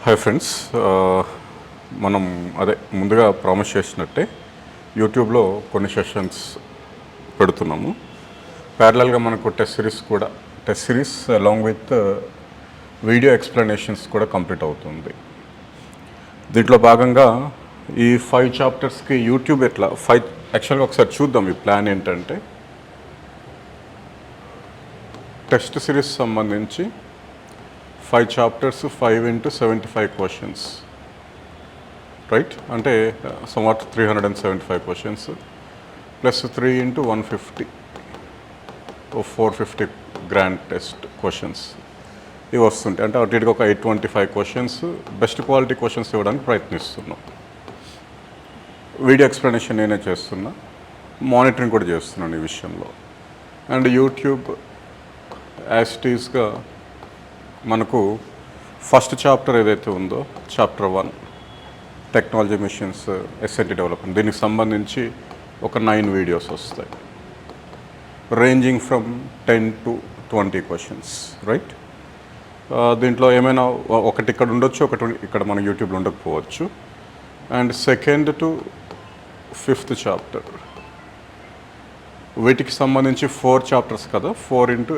Hi friends, మనం ముందుగా promise చేసినట్టే యూట్యూబ్లో కొన్ని సెషన్స్ పెడుతున్నాము. ప్యారలల్గా మనకు test series along with video explanations కూడా కంప్లీట్ అవుతుంది. దీంట్లో భాగంగా ఈ 5 చాప్టర్స్కి యూట్యూబ్ యాక్చువల్గా ఒకసారి చూద్దాం. ఈ ప్లాన్ ఏంటంటే టెస్ట్ సిరీస్ సంబంధించి 5 చాప్టర్స్ 5 into 75 క్వశ్చన్స్, రైట్? అంటే somewhat 375 questions plus 3 into 150 450 grand test questions ఇవి వస్తుంటాయి. అంటే అటు ఇటుగా ఒక 825 క్వశ్చన్స్ బెస్ట్ క్వాలిటీ క్వశ్చన్స్ ఇవ్వడానికి ప్రయత్నిస్తున్నాం. వీడియో ఎక్స్ప్లెనేషన్ నేనే చేస్తున్నా, మానిటరింగ్ కూడా చేస్తున్నాను ఈ విషయంలో. అండ్ యూట్యూబ్ యాజ్ ఇట్ ఈస్గా మనకు ఫస్ట్ చాప్టర్ ఏదైతే ఉందో chapter 1 technology missions S&T development, దీనికి సంబంధించి ఒక 9 వీడియోస్ వస్తాయి, ranging from 10 to 20 questions, right? దీంట్లో ఏమైనా ఒకటి ఇక్కడ ఉండొచ్చు, ఒకటి ఇక్కడ మన యూట్యూబ్లో ఉండకపోవచ్చు. And 2nd to 5th chapter, వీటికి సంబంధించి 4 చాప్టర్స్ కదా, 4 into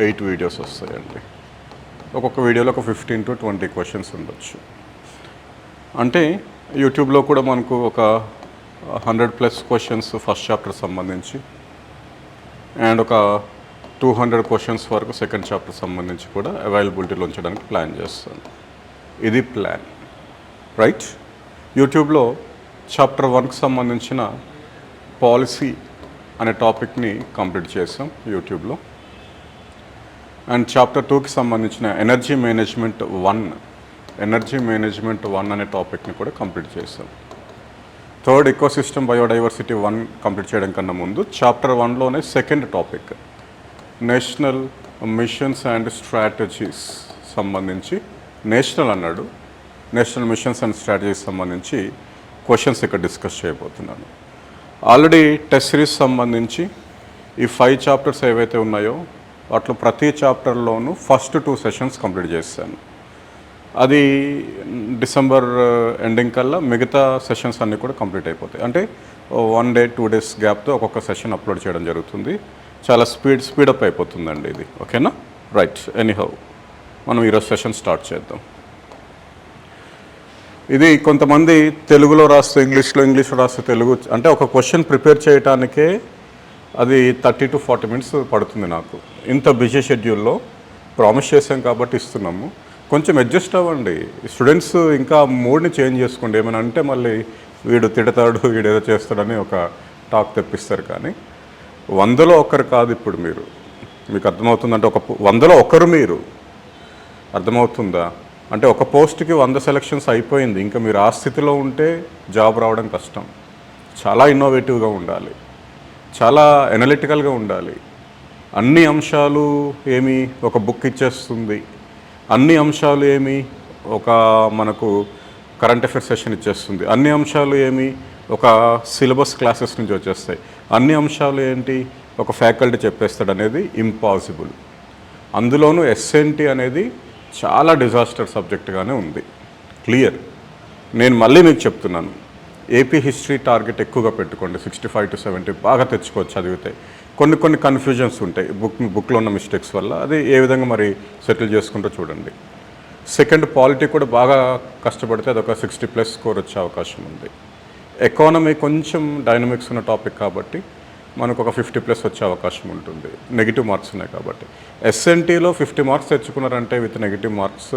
8 వీడియోస్ వస్తాయండి. ఒక్కొక్క వీడియోలో ఒక 15 to 20 క్వశ్చన్స్ ఉండొచ్చు. అంటే యూట్యూబ్లో కూడా మనకు ఒక 100+ క్వశ్చన్స్ ఫస్ట్ చాప్టర్ సంబంధించి అండ్ ఒక 200 క్వశ్చన్స్ వరకు సెకండ్ చాప్టర్ సంబంధించి కూడా అవైలబిలిటీలో ఉంచడానికి ప్లాన్ చేస్తాను. ఇది ప్లాన్, రైట్? యూట్యూబ్లో చాప్టర్ 1కి సంబంధించిన పాలసీ అనే టాపిక్ని కంప్లీట్ చేసాం యూట్యూబ్లో. అండ్ చాప్టర్ 2కి సంబంధించిన ఎనర్జీ మేనేజ్మెంట్ 1 అనే టాపిక్ని కూడా కంప్లీట్ చేసాం. 3rd ఎకోసిస్టమ్ బయోడైవర్సిటీ 1 కంప్లీట్ చేయడం కన్నా ముందు చాప్టర్ 1లోనే 2nd topic national missions and strategies సంబంధించి, నేషనల్ మిషన్స్ అండ్ స్ట్రాటజీస్ సంబంధించి క్వశ్చన్స్ ఇక్కడ డిస్కస్ చేయబోతున్నాను. ఆల్రెడీ టెస్ట్ సిరీస్ సంబంధించి ఈ 5 చాప్టర్స్ ఏవైతే ఉన్నాయో వాటిలో ప్రతి చాప్టర్లోనూ ఫస్ట్ 2 సెషన్స్ కంప్లీట్ చేశాను. అది డిసెంబర్ ఎండింగ్ కల్లా మిగతా సెషన్స్ అన్నీ కూడా కంప్లీట్ అయిపోతాయి. అంటే 1 day 2 days గ్యాప్తో ఒక్కొక్క సెషన్ అప్లోడ్ చేయడం జరుగుతుంది. చాలా స్పీడప్ అయిపోతుందండి ఇది, ఓకేనా? రైట్, ఎనీహౌ మనం ఈరోజు సెషన్ స్టార్ట్ చేద్దాం. ఇది కొంతమంది తెలుగులో రాస్తే ఇంగ్లీష్లో రాస్తే తెలుగు, అంటే ఒక క్వశ్చన్ ప్రిపేర్ చేయడానికే అది 30 to 40 minutes పడుతుంది నాకు. ఇంత బిజీ షెడ్యూల్లో ప్రామిస్ చేసాం కాబట్టి ఇస్తున్నాము, కొంచెం అడ్జస్ట్ అవ్వండి. స్టూడెంట్స్ ఇంకా మూడ్ని చేంజ్ చేసుకోండి. ఏమైనా అంటే మళ్ళీ వీడు తిడతాడు, వీడు ఏదో చేస్తాడని ఒక టాక్ తెప్పిస్తారు. కానీ 100లో 1 కాదు. ఇప్పుడు మీకు అర్థమవుతుందంటే 100లో 1 మీరు, అర్థమవుతుందా? అంటే ఒక పోస్ట్కి 100 సెలక్షన్స్ అయిపోయింది. ఇంకా మీరు ఆ స్థితిలో ఉంటే జాబ్ రావడం కష్టం. చాలా ఇన్నోవేటివ్గా ఉండాలి, చాలా ఎనలిటికల్గా ఉండాలి. అన్ని అంశాలు ఏమి ఒక బుక్ ఇచ్చేస్తుంది, అన్ని అంశాలు ఏమి ఒక మనకు కరెంట్ అఫైర్స్ సెషన్ ఇచ్చేస్తుంది, అన్ని అంశాలు ఏమి ఒక సిలబస్ క్లాసెస్ నుంచి వచ్చేస్తాయి, అన్ని అంశాలు ఏంటి ఒక ఫ్యాకల్టీ చెప్పేస్తాడు అనేది ఇంపాసిబుల్. అందులోనూ ఎస్ఎన్టీ అనేది చాలా డిజాస్టర్ సబ్జెక్ట్గానే ఉంది, క్లియర్. నేను మళ్ళీ మీకు చెప్తున్నాను, ఏపీ హిస్టరీ టార్గెట్ ఎక్కువగా పెట్టుకోండి. 65 to 70 బాగా తెచ్చుకోవచ్చు చదివితే. కొన్ని కన్ఫ్యూజన్స్ ఉంటాయి బుక్లో ఉన్న మిస్టేక్స్ వల్ల. అది ఏ విధంగా మరి సెటిల్ చేసుకుంటూ చూడండి. 2nd పాలిటీ కూడా బాగా కష్టపడితే అదొక 60+ స్కోర్ వచ్చే అవకాశం ఉంది. ఎకానమీ కొంచెం డైనమిక్స్ ఉన్న టాపిక్ కాబట్టి మనకు ఒక 50+ వచ్చే అవకాశం ఉంటుంది, నెగిటివ్ మార్క్స్ ఉన్నాయి కాబట్టి. ఎస్ఎన్టీలో 50 మార్క్స్ తెచ్చుకున్నారంటే విత్ నెగిటివ్ మార్క్స్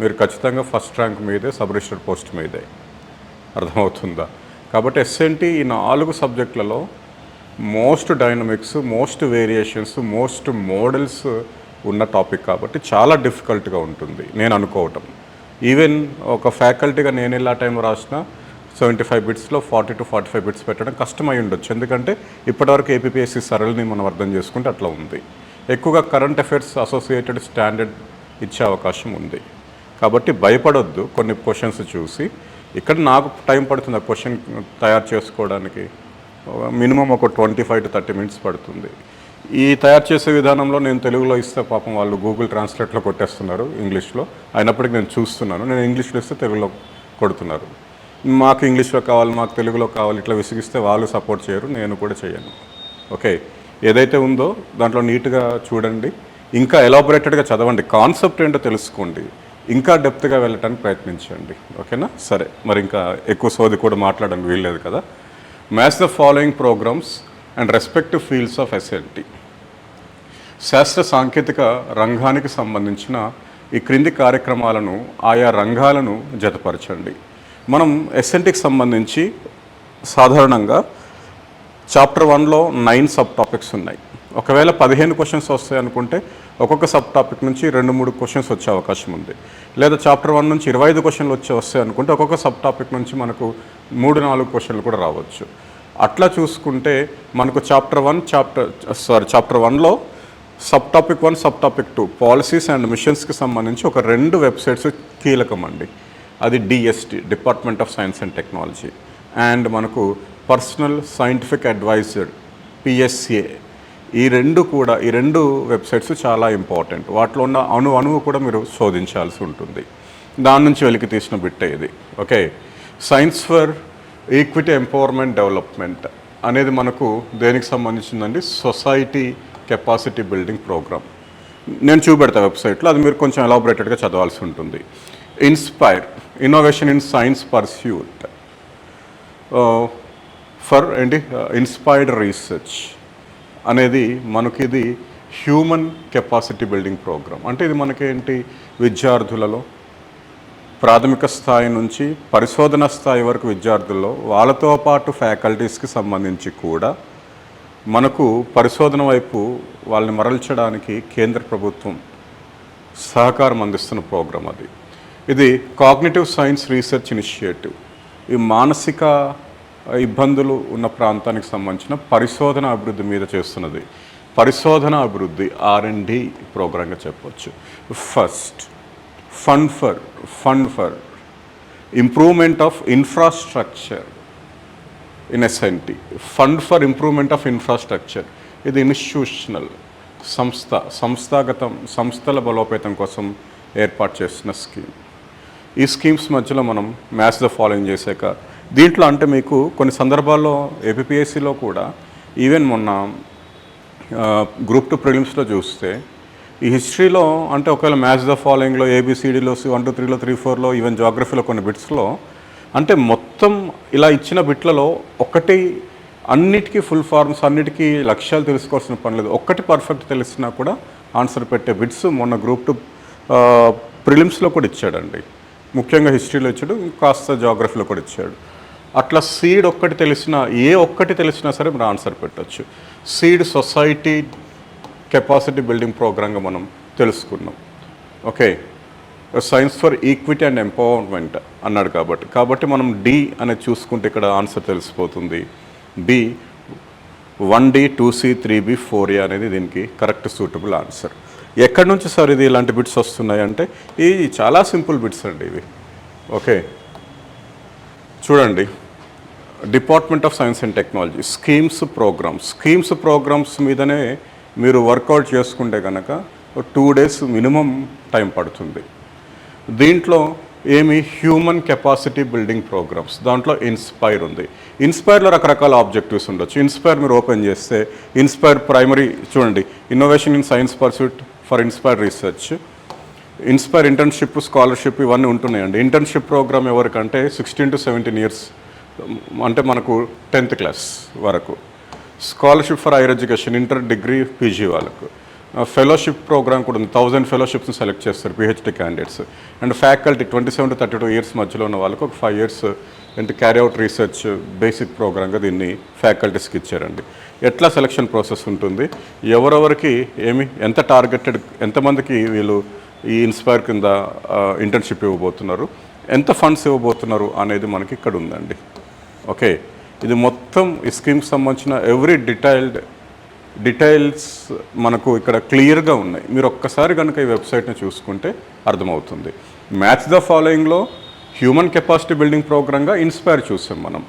మీరు ఖచ్చితంగా ఫస్ట్ ర్యాంక్ మీదే, సబ్ రిజిస్టర్డ్ పోస్ట్ మీదే, అర్థమవుతుందా? కాబట్టి ఎస్ఎన్టీ ఈ 4 సబ్జెక్టులలో most dynamics, most variations, most models ఉన్న టాపిక్ కాబట్టి చాలా డిఫికల్ట్గా ఉంటుంది నేను అనుకోవటం. ఈవెన్ ఒక ఫ్యాకల్టీగా నేను ఇలా టైం రాసిన 75 బిట్స్లో 40 to 45 బిట్స్ పెట్టడం కష్టమై ఉండొచ్చు. ఎందుకంటే ఇప్పటివరకు ఏపీపీఎస్సీ సరళిని మనం అర్థం చేసుకుంటే అట్లా ఉంది. ఎక్కువగా కరెంట్ అఫైర్స్ అసోసియేటెడ్ స్టాండర్డ్ ఇచ్చే అవకాశం ఉంది. కాబట్టి భయపడొద్దు కొన్ని క్వశ్చన్స్ చూసి. ఇక్కడ నాకు టైం పడుతుంది ఆ క్వశ్చన్ తయారు చేసుకోవడానికి, మినిమం ఒక 25 to 30 minutes పడుతుంది. ఈ తయారు చేసే విధానంలో నేను తెలుగులో ఇస్తే పాపం వాళ్ళు గూగుల్ ట్రాన్స్లేట్లో కొట్టేస్తున్నారు ఇంగ్లీష్లో. అయినప్పటికీ నేను చూస్తున్నాను, నేను ఇంగ్లీష్లో ఇస్తే తెలుగులో కొడుతున్నారు. మాకు ఇంగ్లీష్లో కావాలి, మాకు తెలుగులో కావాలి, ఇట్లా విసిగిస్తే వాళ్ళు సపోర్ట్ చేయరు, నేను కూడా చేయను. ఓకే, ఏదైతే ఉందో దాంట్లో నీట్గా చూడండి, ఇంకా ఎలాబొరేటెడ్గా చదవండి, కాన్సెప్ట్ ఏంటో తెలుసుకోండి, ఇంకా డెప్త్గా వెళ్ళటానికి ప్రయత్నించండి. ఓకేనా? సరే, మరి ఇంకా ఎక్కువ సోది కూడా మాట్లాడడానికి వీల్లేదు కదా. Match the following programmes and respective fields of S&T. శాస్త్ర సాంకేతిక రంగానికి సంబంధించిన ఈ క్రింది కార్యక్రమాలను ఆయా రంగాలను జతపరచండి. మనం ఎస్ఎన్టీకి సంబంధించి సాధారణంగా చాప్టర్ 1లో 9 సబ్ టాపిక్స్ ఉన్నాయి. ఒకవేళ 15 క్వశ్చన్స్ వస్తాయి అనుకుంటే ఒక్కొక్క సబ్ టాపిక్ నుంచి 2-3 క్వశ్చన్స్ వచ్చే అవకాశం ఉంది. లేదా చాప్టర్ 1 నుంచి 25 క్వశ్చన్లు వస్తాయి అనుకుంటే ఒక్కొక్క సబ్ టాపిక్ నుంచి మనకు 3-4 క్వశ్చన్లు కూడా రావచ్చు. అట్లా చూసుకుంటే మనకు చాప్టర్ 1లో sub topic 1, sub topic 2 policies and మిషన్స్కి సంబంధించి ఒక 2 వెబ్సైట్స్ కీలకం అండి. అది DST, department of science and technology, and మనకు పర్సనల్ సైంటిఫిక్ అడ్వైజర్ పిఎస్ఏ. ఈ రెండు వెబ్సైట్స్ చాలా ఇంపార్టెంట్. వాటిలో ఉన్న అణువు కూడా మీరు శోధించాల్సి ఉంటుంది. దాని నుంచి వెలికి తీసిన బిట్టే ఇది. Okay, science for equity empowerment development అనేది మనకు దేనికి సంబంధించిందండి? Society capacity building programme. నేను చూపెడతా వెబ్సైట్లో, అది మీరు కొంచెం ఎలాబొరేటెడ్గా చదవాల్సి ఉంటుంది. Inspire, innovation in science pursuit for inspired research అనేది మనకి ఇది హ్యూమన్ కెపాసిటీ బిల్డింగ్ ప్రోగ్రామ్. అంటే ఇది మనకేంటి, విద్యార్థులలో ప్రాథమిక స్థాయి నుంచి పరిశోధన స్థాయి వరకు విద్యార్థుల్లో, వాళ్ళతో పాటు ఫ్యాకల్టీస్కి సంబంధించి కూడా మనకు పరిశోధన వైపు వాళ్ళని మరల్చడానికి కేంద్ర ప్రభుత్వం సహకారం అందిస్తున్న ప్రోగ్రాం అది. ఇది కాగ్నిటివ్ సైన్స్ రీసెర్చ్ ఇనిషియేటివ్. ఈ మానసిక ఇబ్బందులు ఉన్న ప్రాంతానికి సంబంధించిన పరిశోధన అభివృద్ధి మీద చేస్తున్నది. పరిశోధన అభివృద్ధి R&D ప్రోగ్రాంగా చెప్పవచ్చు. First fund for improvement of infrastructure in S&T. Fund for improvement of infrastructure ఇది ఇన్స్టిట్యూషనల్ సంస్థల బలోపేతం కోసం ఏర్పాటు చేసిన స్కీమ్. ఈ స్కీమ్స్ మధ్యలో మనం మ్యాచ్ ద ఫాలోయింగ్ చేశాక దీంట్లో అంటే మీకు కొన్ని సందర్భాల్లో ఏపీపీఎస్సీలో కూడా ఈవెన్ మొన్న గ్రూప్ 2 ప్రిలిమ్స్లో చూస్తే ఈ హిస్టరీలో అంటే ఒకవేళ మ్యాచ్ ద ఫాలోయింగ్లో ABCDలో 1, 2, 3లో 3, 4లో ఈవెన్ జాగ్రఫీలో కొన్ని బిట్స్లో అంటే మొత్తం ఇలా ఇచ్చిన బిట్లలో ఒకటి అన్నిటికీ ఫుల్ ఫార్మ్స్, అన్నిటికీ లక్ష్యాలు తెలుసుకోవాల్సిన పని లేదు. ఒక్కటి పర్ఫెక్ట్ తెలిసినా కూడా ఆన్సర్ పెట్టే బిట్స్ మొన్న గ్రూప్ 2 ప్రిలిమ్స్లో కూడా ఇచ్చాడండి. ముఖ్యంగా హిస్టరీలో ఇచ్చాడు, కాస్త జాగ్రఫీలో కూడా ఇచ్చాడు. అట్లా సీడ్ ఒక్కటి తెలిసినా, ఏ ఒక్కటి తెలిసినా సరే మీరు ఆన్సర్ పెట్టచ్చు. సీడ్ సొసైటీ కెపాసిటీ బిల్డింగ్ ప్రోగ్రాంగా మనం తెలుసుకున్నాం. Okay, science for equity and empowerment అన్నాడు కాబట్టి మనం D అనేది చూసుకుంటే ఇక్కడ ఆన్సర్ తెలిసిపోతుంది. B 1D 2C 3B 4A అనేది దీనికి కరెక్ట్ సూటబుల్ ఆన్సర్. ఎక్కడి నుంచి సార్ ఇది ఇలాంటి బిట్స్ వస్తున్నాయి అంటే ఇవి చాలా సింపుల్ బిట్స్ అండి ఇవి. ఓకే, చూడండి, department of science and technology schemes programmes మీదనే మీరు వర్కౌట్ చేసుకుంటే కనుక 2 days మినిమం టైం పడుతుంది. దీంట్లో ఏమి హ్యూమన్ కెపాసిటీ బిల్డింగ్ ప్రోగ్రామ్స్, దాంట్లో ఇన్స్పైర్ ఉంది. ఇన్స్పైర్లో రకరకాల ఆబ్జెక్టివ్స్ ఉండొచ్చు. ఇన్స్పైర్ మీరు ఓపెన్ చేస్తే ఇన్స్పైర్ ప్రైమరీ చూడండి, innovation in science pursuit for inspire research, inspire internship, scholarship ఇవన్నీ ఉంటున్నాయండి. ఇంటర్న్షిప్ ప్రోగ్రామ్ ఎవరికంటే 16 to 17 years అంటే మనకు 10th class వరకు. Scholarship for higher education, inter, degree, PG వాళ్ళకు. ఫెలోషిప్ ప్రోగ్రామ్ కూడా ఉంది. 1000 ఫెలోషిప్స్ని సెలెక్ట్ చేస్తారు PhD candidates. And faculty 27 to 32 years మధ్యలో ఉన్న వాళ్ళకు ఒక 5 years carry out research basic ప్రోగ్రామ్గా దీన్ని ఫ్యాకల్టీస్కి ఇచ్చారండి. ఎట్లా సెలక్షన్ ప్రాసెస్ ఉంటుంది, ఎవరెవరికి ఎంత టార్గెటెడ్, ఎంతమందికి వీళ్ళు ఈ ఇన్స్పైర్ కింద ఇంటర్న్షిప్ ఇవ్వబోతున్నారు, ఎంత ఫండ్స్ ఇవ్వబోతున్నారు అనేది మనకి ఇక్కడ ఉందండి. ఓకే, ఇది మొత్తం ఈ స్కీమ్కి సంబంధించిన ఎవ్రీ డీటెయిల్స్ మనకు ఇక్కడ క్లియర్గా ఉన్నాయి. మీరు ఒక్కసారి కనుక ఈ వెబ్సైట్ని చూసుకుంటే అర్థమవుతుంది. మ్యాచ్ ద ఫాలోయింగ్లో హ్యూమన్ కెపాసిటీ బిల్డింగ్ ప్రోగ్రామ్గా ఇన్స్పైర్ చూస్తాం మనం.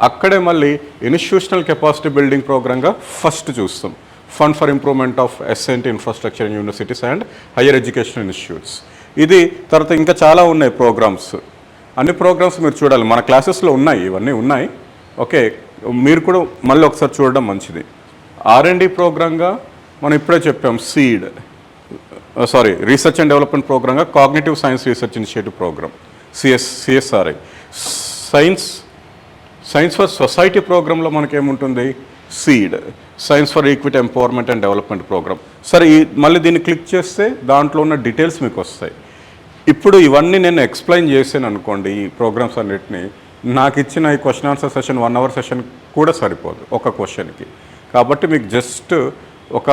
అక్కడే మళ్ళీ ఇన్స్టిట్యూషనల్ కెపాసిటీ బిల్డింగ్ ప్రోగ్రామ్గా ఫస్ట్ చూస్తాం. Fund for improvement of S N T infrastructure in universities and higher education institutes. ఇది తర్వాత ఇంకా చాలా ఉన్నాయి ప్రోగ్రామ్స్. అన్ని ప్రోగ్రామ్స్ మీరు చూడాలి, మన క్లాసెస్లో ఉన్నాయి, ఇవన్నీ ఉన్నాయి. ఓకే, మీరు కూడా మళ్ళీ ఒకసారి చూడడం మంచిది. R&D ప్రోగ్రామ్గా మనం ఇప్పుడే చెప్పాం, రీసెర్చ్ అండ్ డెవలప్మెంట్ ప్రోగ్రామ్గా cognitive science research initiative programme CSRI. Science for society ప్రోగ్రాంలో మనకేముంటుంది, seed, science for equity empowerment and development programme. సరే, మళ్ళీ దీన్ని క్లిక్ చేస్తే దాంట్లో ఉన్న డీటెయిల్స్ మీకు వస్తాయి. ఇప్పుడు ఇవన్నీ నేను ఎక్స్ప్లెయిన్ చేశాను అనుకోండి, ఈ ప్రోగ్రామ్స్ అన్నిటిని, నాకు ఇచ్చిన ఈ question answer session 1 hour session కూడా సరిపోదు ఒక క్వశ్చన్కి. కాబట్టి మీకు జస్ట్ ఒక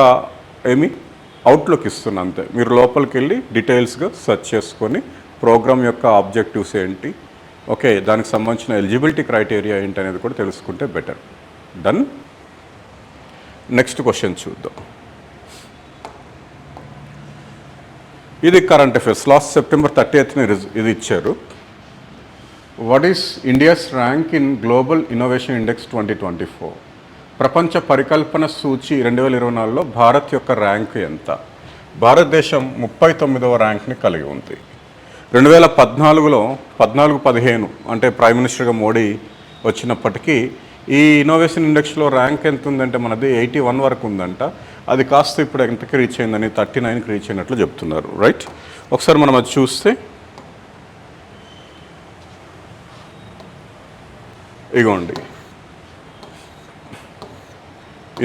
అవుట్లుక్ ఇస్తున్నా అంతే. మీరు లోపలికి వెళ్ళి డీటెయిల్స్గా సెర్చ్ చేసుకొని ప్రోగ్రామ్ యొక్క ఆబ్జెక్టివ్స్ ఏంటి, ఓకే, దానికి సంబంధించిన ఎలిజిబిలిటీ క్రైటీరియా ఏంటి అనేది కూడా తెలుసుకుంటే బెటర్. డన్. నెక్స్ట్ క్వశ్చన్ చూద్దాం. ఇది current affairs. Last September 30th ఇది ఇచ్చారు. What is India's rank in global innovation index 2024? ప్రపంచ పరికల్పన సూచి 2024లో భారత్ యొక్క ర్యాంక్ ఎంత? భారతదేశం 39వ ర్యాంక్ని కలిగి ఉంది. 2014లో 14-15 అంటే ప్రైమ్ మినిస్టర్గా మోడీ వచ్చినప్పటికీ ఈ ఇన్నోవేషన్ ఇండెక్స్లో ర్యాంక్ ఎంత ఉందంటే మనది 81 వరకు ఉందంట. అది కాస్త ఇప్పుడు ఎంతకి రీచ్ అయిందని 39కి రీచ్ అయినట్లు చెప్తున్నారు. రైట్, ఒకసారి మనం అది చూస్తే ఇగోండి,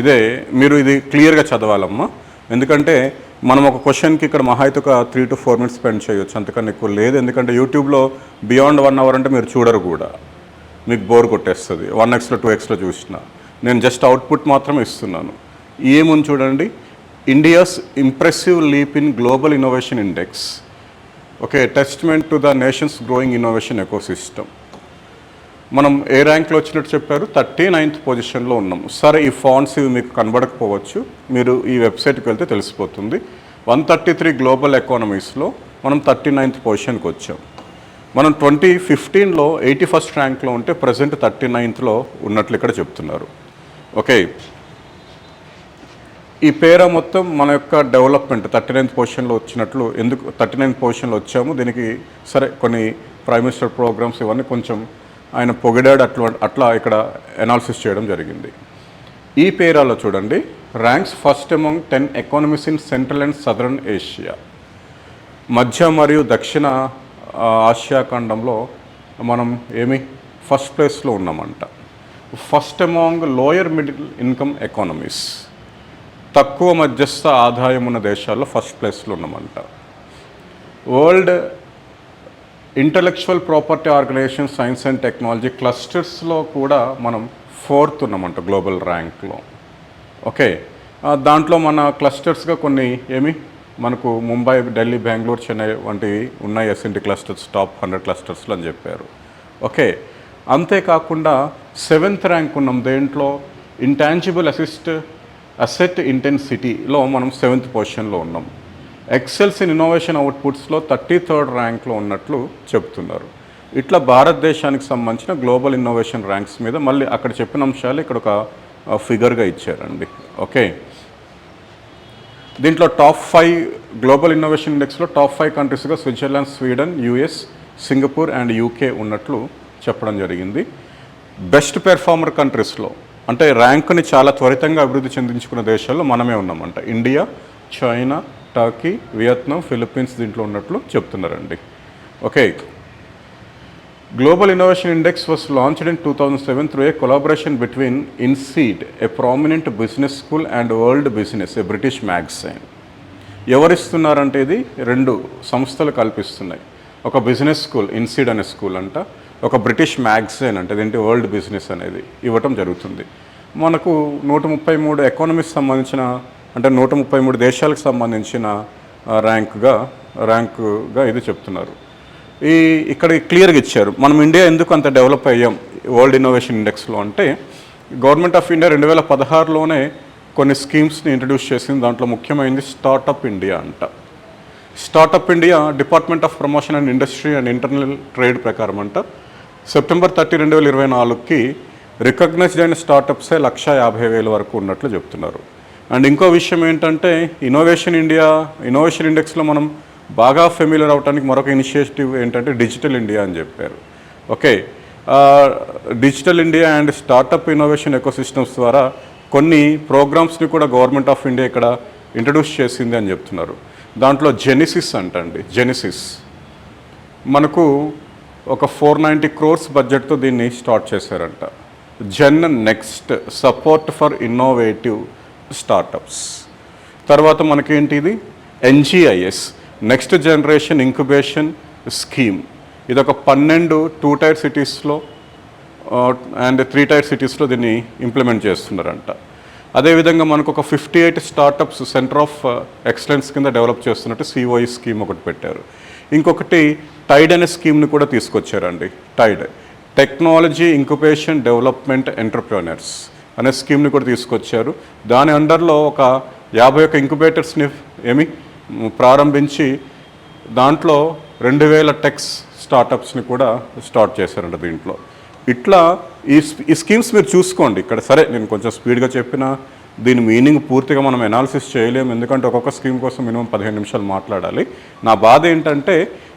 ఇదే. మీరు ఇది క్లియర్గా చదవాలమ్మా, ఎందుకంటే మనం ఒక క్వశ్చన్కి ఇక్కడ మహా అయితే ఒక 3 to 4 minutes స్పెండ్ చేయొచ్చు, అంతకన్నా ఎక్కువ లేదు. ఎందుకంటే యూట్యూబ్లో బియాండ్ 1 hour అంటే మీరు చూడరు కూడా, మీకు బోర్ కొట్టేస్తుంది. 1xలో 2xలో చూసిన. నేను జస్ట్ అవుట్పుట్ మాత్రమే ఇస్తున్నాను. ఏముంది చూడండి, India's impressive leap in global innovation index. Okay, testament to the nations growing innovation ecosystem. మనం ఏ ర్యాంక్లో వచ్చినట్టు చెప్పారు, 39th పొజిషన్లో ఉన్నాం. సరే, ఈ ఫాంట్స్ ఇవి మీకు కనబడకపోవచ్చు, మీరు ఈ వెబ్సైట్కి వెళ్తే తెలిసిపోతుంది. 133 గ్లోబల్ ఎకానమీస్లో మనం 39th పొజిషన్కి వచ్చాం. మనం 2015లో 81st ర్యాంక్లో ఉంటే ప్రజెంట్ 39thలో ఉన్నట్లు ఇక్కడ చెప్తున్నారు. ఓకే, ఈ పేర మొత్తం మన యొక్క డెవలప్మెంట్ 39th పొజిషన్లో వచ్చినట్లు. ఎందుకు 39th పొజిషన్లో వచ్చాము, దీనికి సరే కొన్ని ప్రైమ్ మినిస్టర్ ప్రోగ్రామ్స్ ఇవన్నీ కొంచెం ఆయన పొగిడాడు, అట్లా ఇక్కడ అనాలిసిస్ చేయడం జరిగింది. ఈ పేరాలో చూడండి, ranks first among 10 economies in central and southern Asia. మధ్య మరియు దక్షిణ ఆసియా ఖండంలో మనం ఫస్ట్ ప్లేస్లో ఉన్నామంట. First among lower middle income economies, తక్కువ మధ్యస్థ ఆదాయం ఉన్న దేశాల్లో ఫస్ట్ ప్లేస్లో ఉన్నామంట. World intellectual property organization science and technology క్లస్టర్స్లో కూడా మనం 4th ఉన్నామంట గ్లోబల్ ర్యాంక్లో. ఓకే, దాంట్లో మన క్లస్టర్స్గా కొన్ని మనకు ముంబై, ఢిల్లీ, బెంగళూరు, చెన్నై వంటివి ఉన్నాయి. ఎస్ఎన్టీ క్లస్టర్స్ టాప్ 100 క్లస్టర్స్లో అని చెప్పారు. ఓకే, అంతేకాకుండా 7th ర్యాంక్ ఉన్నాం. దేంట్లో ఇంటాంజిబుల్ అసెట్ ఇంటెన్సిటీలో మనం 7th పొజిషన్లో ఉన్నాం. ఎక్సెల్స్ ఇన్ ఇన్నోవేషన్ అవుట్పుట్స్లో 33rd ర్యాంక్లో ఉన్నట్లు చెప్తున్నారు. ఇట్లా భారతదేశానికి సంబంధించిన గ్లోబల్ ఇన్నోవేషన్ ర్యాంక్స్ మీద మళ్ళీ అక్కడ చెప్పిన అంశాలు ఇక్కడ ఒక ఫిగర్గా ఇచ్చారండి. ఓకే, దీంట్లో టాప్ 5 గ్లోబల్ ఇన్నోవేషన్ ఇండెక్స్లో టాప్ 5 కంట్రీస్గా Switzerland, Sweden, US, Singapore and UK ఉన్నట్లు చెప్పడం జరిగింది. బెస్ట్ పెర్ఫార్మర్ కంట్రీస్లో అంటే ర్యాంకుని చాలా త్వరితంగా అభివృద్ధి చెందించుకున్న దేశాల్లో మనమే ఉన్నామంట. India, China, Turkey, Vietnam, Philippines దీంట్లో ఉన్నట్లు చెప్తున్నారండి. Okay, global innovation index was launched in 2007 through a collaboration between INSEAD, a prominent business school, and world business, a British magazine. ఎవరిస్తున్నారంటే ఇది 2 సంస్థలు కల్పిస్తున్నాయి. ఒక బిజినెస్ స్కూల్, ఇన్సీడ్ అనే స్కూల్ అంట, ఒక బ్రిటిష్ మ్యాగజైన్ అంటే ఇదేంటి వరల్డ్ బిజినెస్ అనేది ఇవ్వటం జరుగుతుంది. మనకు 133 ఎకానమీకి సంబంధించిన అంటే 133 దేశాలకు సంబంధించిన ర్యాంకుగా ఇది చెప్తున్నారు. ఇక్కడ క్లియర్గా ఇచ్చారు. మనం ఇండియా ఎందుకు అంత డెవలప్ అయ్యాం వరల్డ్ ఇన్నోవేషన్ ఇండెక్స్లో అంటే, గవర్నమెంట్ ఆఫ్ ఇండియా 2016లోనే కొన్ని స్కీమ్స్ని ఇంట్రడ్యూస్ చేసింది. దాంట్లో ముఖ్యమైనది స్టార్టప్ ఇండియా అంట. Startup India department of promotion and industry and internal trade ప్రకారం అంట September 30, 2024కి రికగ్నైజ్డ్ అయిన స్టార్టప్సే 150,000 వరకు ఉన్నట్లు చెప్తున్నారు. అండ్ ఇంకో విషయం ఏంటంటే ఇన్నోవేషన్ ఇండెక్స్లో మనం బాగా ఫెమిలియర్ అవడానికి మరొక ఇనిషియేటివ్ ఏంటంటే డిజిటల్ ఇండియా అని చెప్పారు. Okay, digital India and startup innovation ecosystems ద్వారా కొన్ని ప్రోగ్రామ్స్ని కూడా గవర్నమెంట్ ఆఫ్ ఇండియా ఇక్కడ ఇంట్రడ్యూస్ చేసింది అని చెప్తున్నారు. దాంట్లో జెనిసిస్ అంటండి. జెనిసిస్ మనకు ఒక 490 crores బడ్జెట్తో దీన్ని స్టార్ట్ చేశారంట. Gen next support for innovative startups. తర్వాత మనకేంటి ఇది NGIS next generation incubation scheme. ఇది ఒక 12 2-tier సిటీస్లో అండ్ 3-tier సిటీస్లో దీన్ని ఇంప్లిమెంట్ చేస్తున్నారంట. అదేవిధంగా మనకు ఒక 58 స్టార్టప్స్ సెంటర్ ఆఫ్ ఎక్సలెన్స్ కింద డెవలప్ చేస్తున్నట్టు COE స్కీమ్ ఒకటి పెట్టారు. ఇంకొకటి టైడ్ అనే స్కీమ్ని కూడా తీసుకొచ్చారండి. TIDE technology incubation development entrepreneurs అనే స్కీమ్ని కూడా తీసుకొచ్చారు. దాని అండర్లో ఒక 51 ఇంక్యుబేటర్స్ని ప్రారంభించి దాంట్లో 2000 టెక్స్ స్టార్టప్స్ని కూడా స్టార్ట్ చేశారంట దీంట్లో. ఇట్లా ఈ స్కీమ్స్ మీరు చూసుకోండి ఇక్కడ. సరే, నేను కొంచెం స్పీడ్గా చెప్పిన దీని మీనింగ్ పూర్తిగా మనం ఎనాలిసిస్ చేయలేము, ఎందుకంటే ఒక్కొక్క స్కీమ్ కోసం మినిమం 15 నిమిషాలు మాట్లాడాలి. నా బాధ ఏంటంటే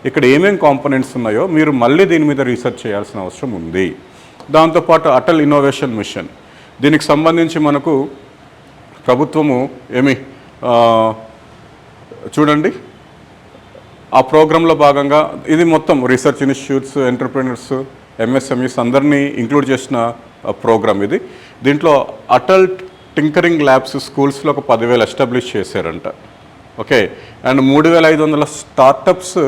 ఇక్కడ ఏమేం కాంపోనెంట్స్ ఉన్నాయో మీరు మళ్ళీ దీని మీద రీసెర్చ్ చేయాల్సిన అవసరం ఉంది. దాంతోపాటు అటల్ ఇన్నోవేషన్ మిషన్, దీనికి సంబంధించి మనకు ప్రభుత్వము చూడండి ఆ ప్రోగ్రాంలో భాగంగా ఇది మొత్తం రీసెర్చ్ ఇన్స్టిట్యూట్స్, ఎంటర్ప్రెన్యూర్స్, MSMEs అందరినీ ఇంక్లూడ్ చేసిన ప్రోగ్రామ్ ఇది. దీంట్లో అటల్ టింకరింగ్ ల్యాబ్స్ స్కూల్స్లో ఒక 10,000 ఎస్టాబ్లిష్ చేశారంట. Okay, and 3,500 startups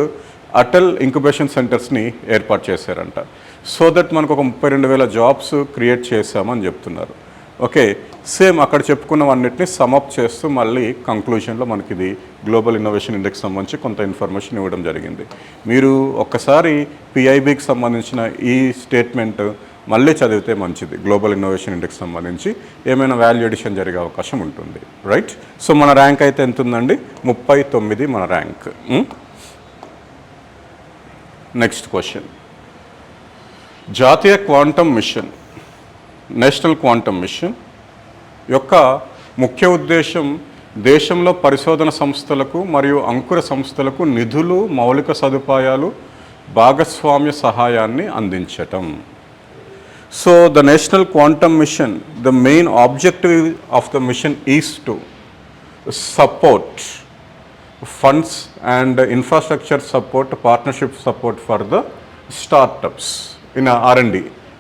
Atal incubation సెంటర్స్ని ఏర్పాటు చేశారంట. సో దట్ మనకు ఒక 32,000 జాబ్స్ క్రియేట్ చేశామని చెప్తున్నారు. ఓకే, సేమ్ అక్కడ చెప్పుకున్నవన్నిటిని సమప్ చేస్తూ మళ్ళీ కంక్లూజన్లో మనకి ఇది గ్లోబల్ ఇన్నోవేషన్ ఇండెక్స్ సంబంధించి కొంత ఇన్ఫర్మేషన్ ఇవ్వడం జరిగింది. మీరు ఒక్కసారి PIBకి సంబంధించిన ఈ స్టేట్మెంట్ మళ్ళీ చదివితే మంచిది. గ్లోబల్ ఇన్నోవేషన్ ఇండెక్స్ సంబంధించి ఏమైనా వాల్యూ ఎడిషన్ జరిగే అవకాశం ఉంటుంది. రైట్, సో మన ర్యాంక్ అయితే ఎంత ఉందండి? 39 మన ర్యాంక్. నెక్స్ట్ క్వశ్చన్, జాతీయ quantum mission, national quantum mission యొక్క ముఖ్య ఉద్దేశం దేశంలో పరిశోధన సంస్థలకు మరియు అంకుర సంస్థలకు నిధులు, మౌలిక సదుపాయాలు, భాగస్వామ్య సహాయాన్ని అందించటం. So the National Quantum Mission, the main objective of the mission is to support funds and infrastructure support, partnership support for the startups in R&D.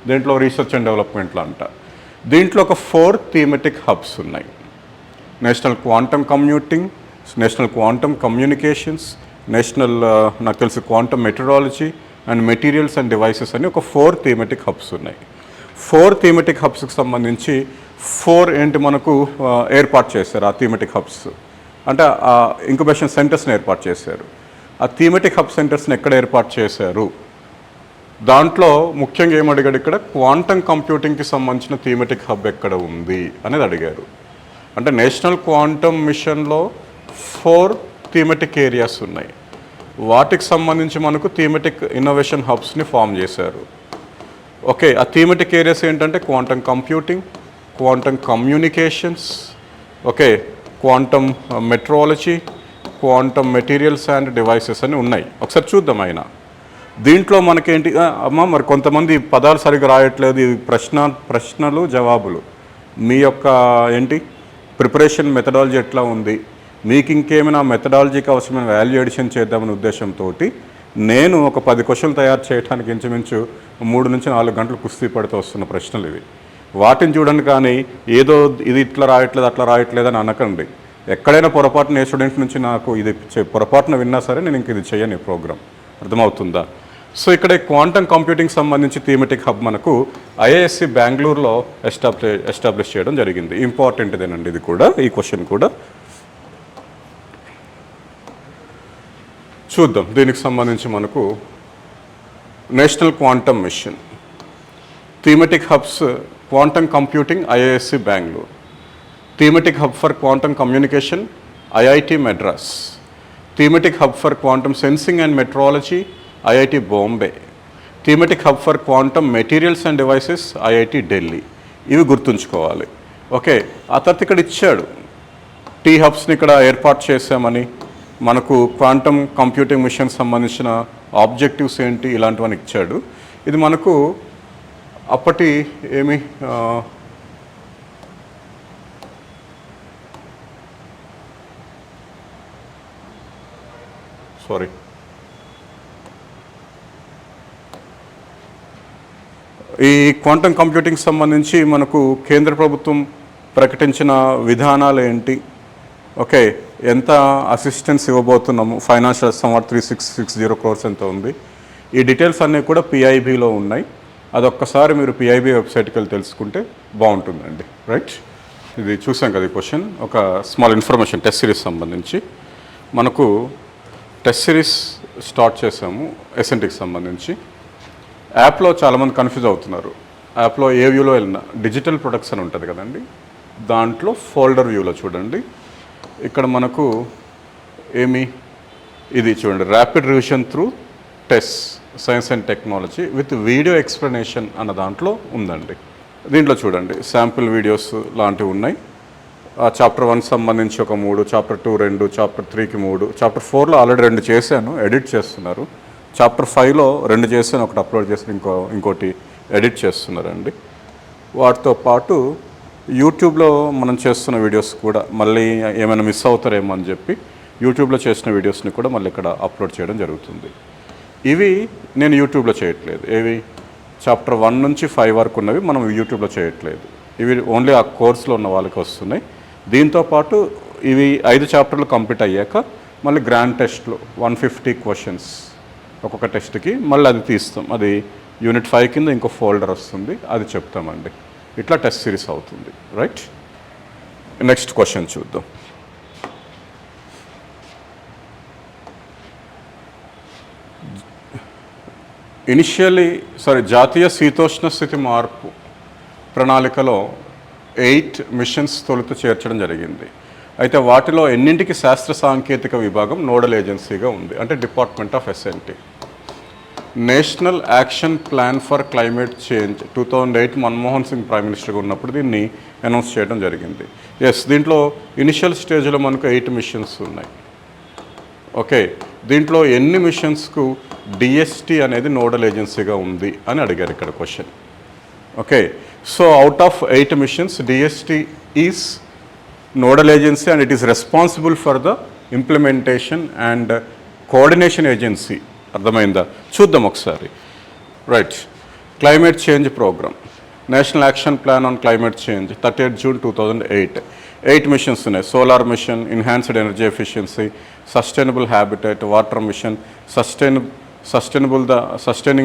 దీంట్లో రీసెర్చ్ అండ్ డెవలప్మెంట్లో అంట. దీంట్లో ఒక 4 థీమెటిక్ హబ్స్ ఉన్నాయి. National quantum computing, national quantum communications, national నాకు తెలిసి quantum meteorology and materials and devices అని ఒక 4 థీమెటిక్ హబ్స్ ఉన్నాయి. 4 థీమెటిక్ హబ్స్కి సంబంధించి 4 మనకు ఏర్పాటు చేశారు. ఆ థీమెటిక్ హబ్స్ అంటే ఆ ఇంక్యుబేషన్ సెంటర్స్ని ఏర్పాటు చేశారు. ఆ థీమెటిక్ హబ్ సెంటర్స్ని ఎక్కడ ఏర్పాటు చేశారు? దాంట్లో ముఖ్యంగా ఏమడిగాడు ఇక్కడ, క్వాంటమ్ కంప్యూటింగ్కి సంబంధించిన థీమెటిక్ హబ్ ఎక్కడ ఉంది అనేది అడిగారు. అంటే నేషనల్ క్వాంటమ్ మిషన్లో 4 థీమెటిక్ ఏరియాస్ ఉన్నాయి. వాటికి సంబంధించి మనకు థీమెటిక్ ఇన్నోవేషన్ హబ్స్ని ఫామ్ చేశారు. ఓకే, ఆ థీమెటిక్ ఏరియాస్ ఏంటంటే quantum computing, quantum communications, okay, quantum metrology, quantum materials and devices అని ఉన్నాయి. ఒకసారి చూద్దాం. అయినా దీంట్లో మనకేంటి మరి కొంతమంది పదాలు సరిగ్గా రాయట్లేదు. ఇవి ప్రశ్నలు జవాబులు. మీ యొక్క ప్రిపరేషన్ మెథడాలజీ ఎట్లా ఉంది, మీకు ఇంకేమైనా మెథడాలజీకి అవసరమైన వాల్యూ ఎడిషన్ చేద్దామనే ఉద్దేశంతో నేను ఒక 10 క్వశ్చన్లు తయారు చేయడానికి ఇంచుమించు 3 నుంచి 4 గంటలు కుస్తీ పడుతూ వస్తున్న ప్రశ్నలు ఇవి. వాటిని చూడండి, కానీ ఏదో ఇది ఇట్లా రాయట్లేదు అట్లా రాయట్లేదు అని అనకండి. ఎక్కడైనా పొరపాటున ఏ స్టూడెంట్ నుంచి నాకు ఇది పొరపాటున విన్నా సరే నేను ఇంక ఇది చేయను. ఈ ప్రోగ్రామ్ అర్థమవుతుందా? సో ఇక్కడ క్వాంటమ్ కంప్యూటింగ్ సంబంధించి థీమెటిక్ హబ్ మనకు IISc బెంగళూరులో ఎస్టాబ్లిష్ చేయడం జరిగింది. ఇంపార్టెంట్ ఇదేనండి ఇది కూడా. ఈ క్వశ్చన్ కూడా చూద్దాం. దీనికి సంబంధించి మనకు national quantum mission thematic hubs, quantum computing IISc Bengaluru, thematic hub for quantum communication IIT Madras, thematic hub for quantum sensing and metrology IIT Bombay, thematic hub for quantum materials and devices IIT Delhi. ఇవి గుర్తుంచుకోవాలి. Okay, ఆ తర్వాత ఇక్కడ ఇచ్చాడు tea హబ్స్ని ఇక్కడ ఏర్పాటు చేసామని, మనకు క్వాంటమ్ కంప్యూటింగ్ మిషన్ సంబంధించిన ఆబ్జెక్టివ్స్ ఏంటి ఇలాంటివన్నీ ఇచ్చాడు. ఇది మనకు అప్పటి ఏమి సారీ ఈ క్వాంటమ్ కంప్యూటింగ్ సంబంధించి మనకు కేంద్ర ప్రభుత్వం ప్రకటించిన విధానాలు ఏంటి, ఓకే, ఎంత అసిస్టెన్స్ ఇవ్వబోతున్నాము, ఫైనాన్షియల్ సమ్వాట్ 3660 crores ఎంత ఉంది, ఈ డీటెయిల్స్ అన్నీ కూడా పిఐబిలో ఉన్నాయి. అదొక్కసారి మీరు పిఐబి వెబ్సైట్కి వెళ్ళి తెలుసుకుంటే బాగుంటుందండి. రైట్, ఇది చూసాం కదా ఈ క్వశ్చన్. ఒక స్మాల్ ఇన్ఫర్మేషన్ టెస్ట్ సిరీస్ సంబంధించి మనకు టెస్ట్ సిరీస్ స్టార్ట్ చేసాము ఎస్ఎన్టీకి సంబంధించి. యాప్లో చాలామంది కన్ఫ్యూజ్ అవుతున్నారు. యాప్లో ఏ వ్యూలో వెళ్ళినా డిజిటల్ ప్రొడక్ట్స్ అని ఉంటుంది కదండి, దాంట్లో ఫోల్డర్ వ్యూలో చూడండి. ఇక్కడ మనకు ఇది చూడండి, rapid revision through test science and technology with video explanation అన్న దాంట్లో ఉందండి. దీంట్లో చూడండి శాంపిల్ వీడియోస్ లాంటివి ఉన్నాయి. చాప్టర్ 1 సంబంధించి ఒక 3, చాప్టర్ 2 2, చాప్టర్ 3కి 3, చాప్టర్ 4లో ఆల్రెడీ 2 చేశాను, ఎడిట్ చేస్తున్నారు. చాప్టర్ 5లో 2 చేశాను, ఒకటి అప్లోడ్ చేసి ఇంకోటి ఎడిట్ చేస్తున్నారండి. వాటితో పాటు యూట్యూబ్లో మనం చేస్తున్న వీడియోస్ కూడా మళ్ళీ ఏమైనా మిస్ అవుతారేమో అని చెప్పి యూట్యూబ్లో చేసిన వీడియోస్ని కూడా మళ్ళీ ఇక్కడ అప్లోడ్ చేయడం జరుగుతుంది. ఇవి నేను యూట్యూబ్లో చేయట్లేదు. చాప్టర్ 1 నుంచి 5 వరకు ఉన్నవి మనం యూట్యూబ్లో చేయట్లేదు. ఇవి ఓన్లీ ఆ కోర్సులో ఉన్న వాళ్ళకి వస్తున్నాయి. దీంతోపాటు ఇవి 5 చాప్టర్లు కంప్లీట్ అయ్యాక మళ్ళీ గ్రాండ్ టెస్ట్లో 150 క్వశ్చన్స్ ఒక్కొక్క టెస్ట్కి మళ్ళీ అది తీస్తాం. అది యూనిట్ 5 కింద ఇంకో ఫోల్డర్ వస్తుంది, అది చెప్తామండి. ఇట్లా టెస్ట్ సిరీస్ అవుతుంది. రైట్, నెక్స్ట్ క్వశ్చన్ చూద్దాం. జాతీయ శీతోష్ణ స్థితి మార్పు ప్రణాళికలో 8 మిషన్స్ తొలుత చేర్చడం జరిగింది. అయితే వాటిలో ఎన్నింటికి శాస్త్ర సాంకేతిక విభాగం నోడల్ ఏజెన్సీగా ఉంది అంటే department of S&T. National action plan for climate change 2008 Manmohan Singh prime మినిస్టర్గా ఉన్నప్పుడు దీన్ని అనౌన్స్ చేయడం జరిగింది. దీంట్లో ఇనిషియల్ స్టేజ్లో మనకు 8 మిషన్స్ ఉన్నాయి. ఓకే, దీంట్లో ఎన్ని మిషన్స్కు డిఎస్టీ అనేది నోడల్ ఏజెన్సీగా ఉంది అని అడిగారు ఇక్కడ question. Okay, so out of 8 missions DST is nodal agency and it is responsible for the implementation and coordination agency. అర్థమైందా? చూద్దాం ఒకసారి. Right, climate change programme, national action plan on climate change 30 June 2008. 8 missions ఉన్నాయి. Solar mission, enhanced energy efficiency, sustainable habitat, water mission, sustaining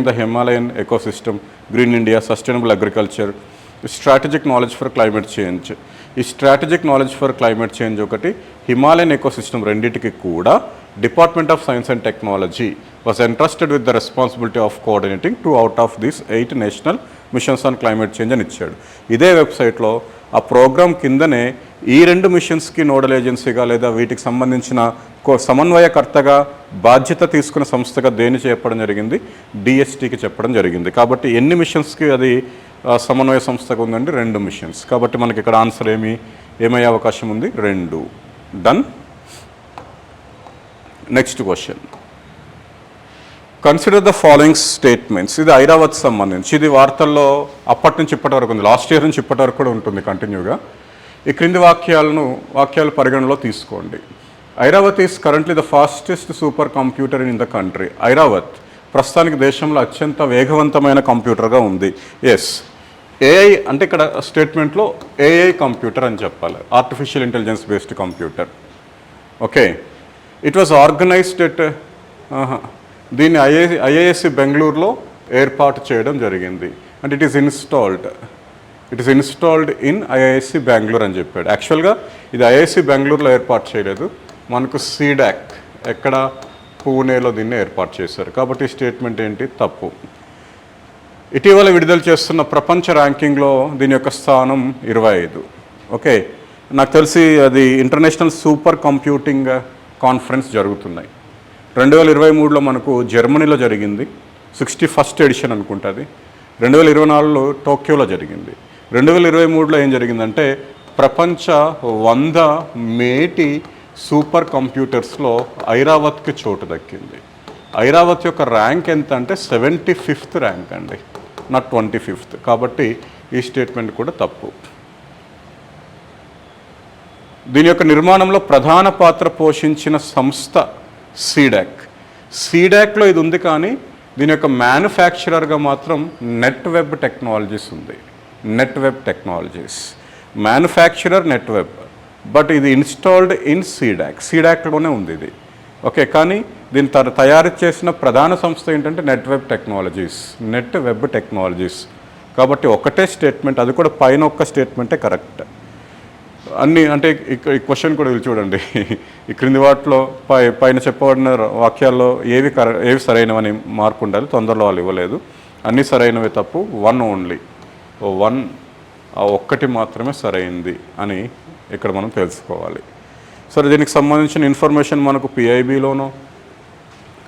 the Himalayan ecosystem, green India, sustainable agriculture, strategic knowledge for climate change. ఈ strategic knowledge for climate change ఒకటి, Himalayan ecosystem రెండింటికి కూడా department of science and technology was entrusted with the responsibility of coordinating 2 out of these 8 national machines on climate change అని ఇచ్చాడు. ఇదే వెబ్సైట్లో ఆ programme కిందనే ఈ 2 మిషన్స్కి నోడల్ ఏజెన్సీగా లేదా వీటికి సంబంధించిన సమన్వయకర్తగా బాధ్యత తీసుకున్న సంస్థగా దేని చెప్పడం జరిగింది, డిఎస్టీకి చెప్పడం జరిగింది. కాబట్టి ఎన్ని మిషన్స్కి అది సమన్వయ సంస్థగా ఉందండి, 2 మిషన్స్. కాబట్టి మనకి ఇక్కడ ఆన్సర్ ఏమయ్యే అవకాశం ఉంది, 2. Done. Next question, consider the following statements. ఇది ఐరావత్ సంబంధించి, ఇది వార్తల్లో అప్పటి నుంచి ఇప్పటి వరకు ఉంది, లాస్ట్ ఇయర్ నుంచి ఇప్పటి వరకు కూడా ఉంటుంది కంటిన్యూగా. ఈ క్రింది వాక్యాలు పరిగణలో తీసుకోండి. Airavat is currently the fastest super computer in the country. Airavat ప్రస్తుతానికి దేశంలో అత్యంత వేగవంతమైన కంప్యూటర్గా ఉంది. ఏఐ అంటే ఇక్కడ స్టేట్మెంట్లో ఏఐ కంప్యూటర్ అని చెప్పాలి, artificial intelligence based computer. Okay, it was organised at దీన్ని ఐఐఎస్సి బెంగళూరులో ఏర్పాటు చేయడం జరిగింది. And it is installed in IISc Bengaluru అని చెప్పాడు. యాక్చువల్గా ఇది ఐఐఎస్సి బెంగళూరులో ఏర్పాటు చేయలేదు, మనకు సీడాక్ ఎక్కడ పూణేలో దీన్ని ఏర్పాటు చేశారు. కాబట్టి ఈ స్టేట్మెంట్ ఏంటి, తప్పు. ఇటీవల విడుదల చేస్తున్న ప్రపంచ ర్యాంకింగ్లో దీని యొక్క స్థానం 25. ఓకే, నాకు తెలిసి అది ఇంటర్నేషనల్ సూపర్ కంప్యూటింగ్ కాన్ఫరెన్స్ జరుగుతున్నాయి. 2023లో మనకు జర్మనీలో జరిగింది, 61st ఎడిషన్ అనుకుంటుంది. 2024లో టోక్యోలో జరిగింది. 2023లో ఏం జరిగిందంటే ప్రపంచ 100 మేటి సూపర్ కంప్యూటర్స్లో ఐరావత్కి చోటు దక్కింది. ఐరావత్ యొక్క ర్యాంక్ ఎంత అంటే 75th ర్యాంక్ అండి, నాట్ 25th. కాబట్టి ఈ స్టేట్మెంట్ కూడా తప్పు. దీని యొక్క నిర్మాణంలో ప్రధాన పాత్ర పోషించిన సంస్థ సీడాక్. సీడాక్లో ఇది ఉంది, కానీ దీని యొక్క మ్యానుఫ్యాక్చరర్గా మాత్రం నెట్వెబ్ టెక్నాలజీస్ ఉంది. Netweb technologies manufacturer Netweb, but ఇది ఇన్స్టాల్డ్ ఇన్ సీడాక్. సీడాక్లోనే ఉంది ఇది. ఓకే, కానీ దీన్ని తయారు చేసిన ప్రధాన సంస్థ ఏంటంటే Netweb technologies, net web technologies. కాబట్టి ఒకటే స్టేట్మెంట్, అది కూడా పైన ఒక్క స్టేట్మెంటే కరెక్ట్. అన్నీ అంటే ఈ క్వశ్చన్ కూడా వీళ్ళు చూడండి, ఈ క్రింది వాటిలో పైన చెప్పబడిన వాక్యాల్లో ఏవి సరైనవని మార్పు ఉండాలి, తొందరలో వాళ్ళు ఇవ్వలేదు. అన్నీ సరైనవి తప్పు, 1 ఓన్లీ, 1 ఒక్కటి మాత్రమే సరైంది అని ఇక్కడ మనం తెలుసుకోవాలి. సరే, దీనికి సంబంధించిన ఇన్ఫర్మేషన్ మనకు పిఐబిలోనో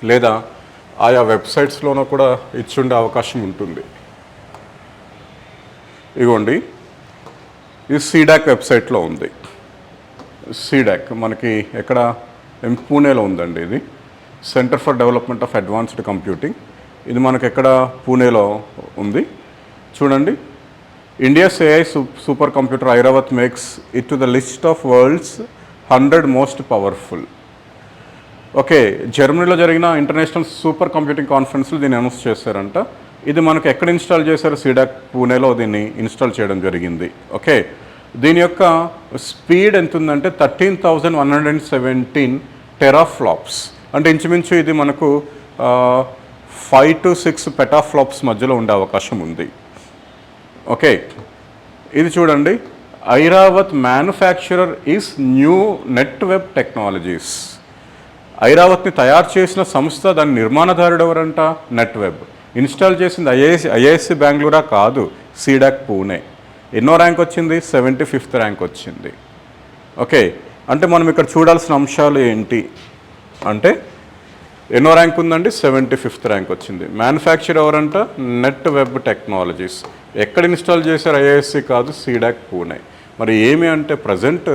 లేదా ఆయా వెబ్సైట్స్లోనో కూడా ఇచ్చుండే అవకాశం ఉంటుంది. ఇగోండి, ఇది సీడాక్ వెబ్సైట్లో ఉంది. సీడాక్ మనకి ఎక్కడ పూణేలో ఉందండి. ఇది centre for development of advanced computing. ఇది మనకు ఎక్కడ పూణేలో ఉంది. చూడండి, India's AI super computer Airavat makes it to the list of world's 100 most powerful. Okay, జర్మనీలో జరిగిన ఇంటర్నేషనల్ సూపర్ కంప్యూటింగ్ కాన్ఫరెన్స్లో దీన్ని అనౌన్స్ చేశారంట. ఇది మనకు ఎక్కడ ఇన్స్టాల్ చేశారు? సీడాక్ పూణేలో దీన్ని ఇన్స్టాల్ చేయడం జరిగింది. ఓకే, దీని యొక్క స్పీడ్ ఎంత ఉందంటే 13,117 టెరాఫ్లాప్స్. అంటే ఇంచుమించు ఇది మనకు 5 to 6 పెటాఫ్లాప్స్ మధ్యలో ఉండే అవకాశం ఉంది. ఓకే, ఇది చూడండి, Airawat manufacturer is new net web technologies. ఐరావత్ని తయారు చేసిన సంస్థ, దాని నిర్మాణదారుడు ఎవరంట? Net web. ఇన్స్టాల్ చేసింది ఐఐఎస్సి బెంగళూరా కాదు, సీడాక్ పూణే. ఎన్నో ర్యాంక్ వచ్చింది? 75th ర్యాంక్ వచ్చింది. ఓకే, అంటే మనం ఇక్కడ చూడాల్సిన అంశాలు ఏంటి అంటే, ఎన్నో ర్యాంక్ ఉందండి? 75th ర్యాంక్ వచ్చింది. మ్యానుఫ్యాక్చర్ ఎవరంట? Net web technologies. ఎక్కడ ఇన్స్టాల్ చేశారు? ఐఐఎస్సి కాదు, సీడాక్ పూణే. మరి ఏమి అంటే, ప్రజెంట్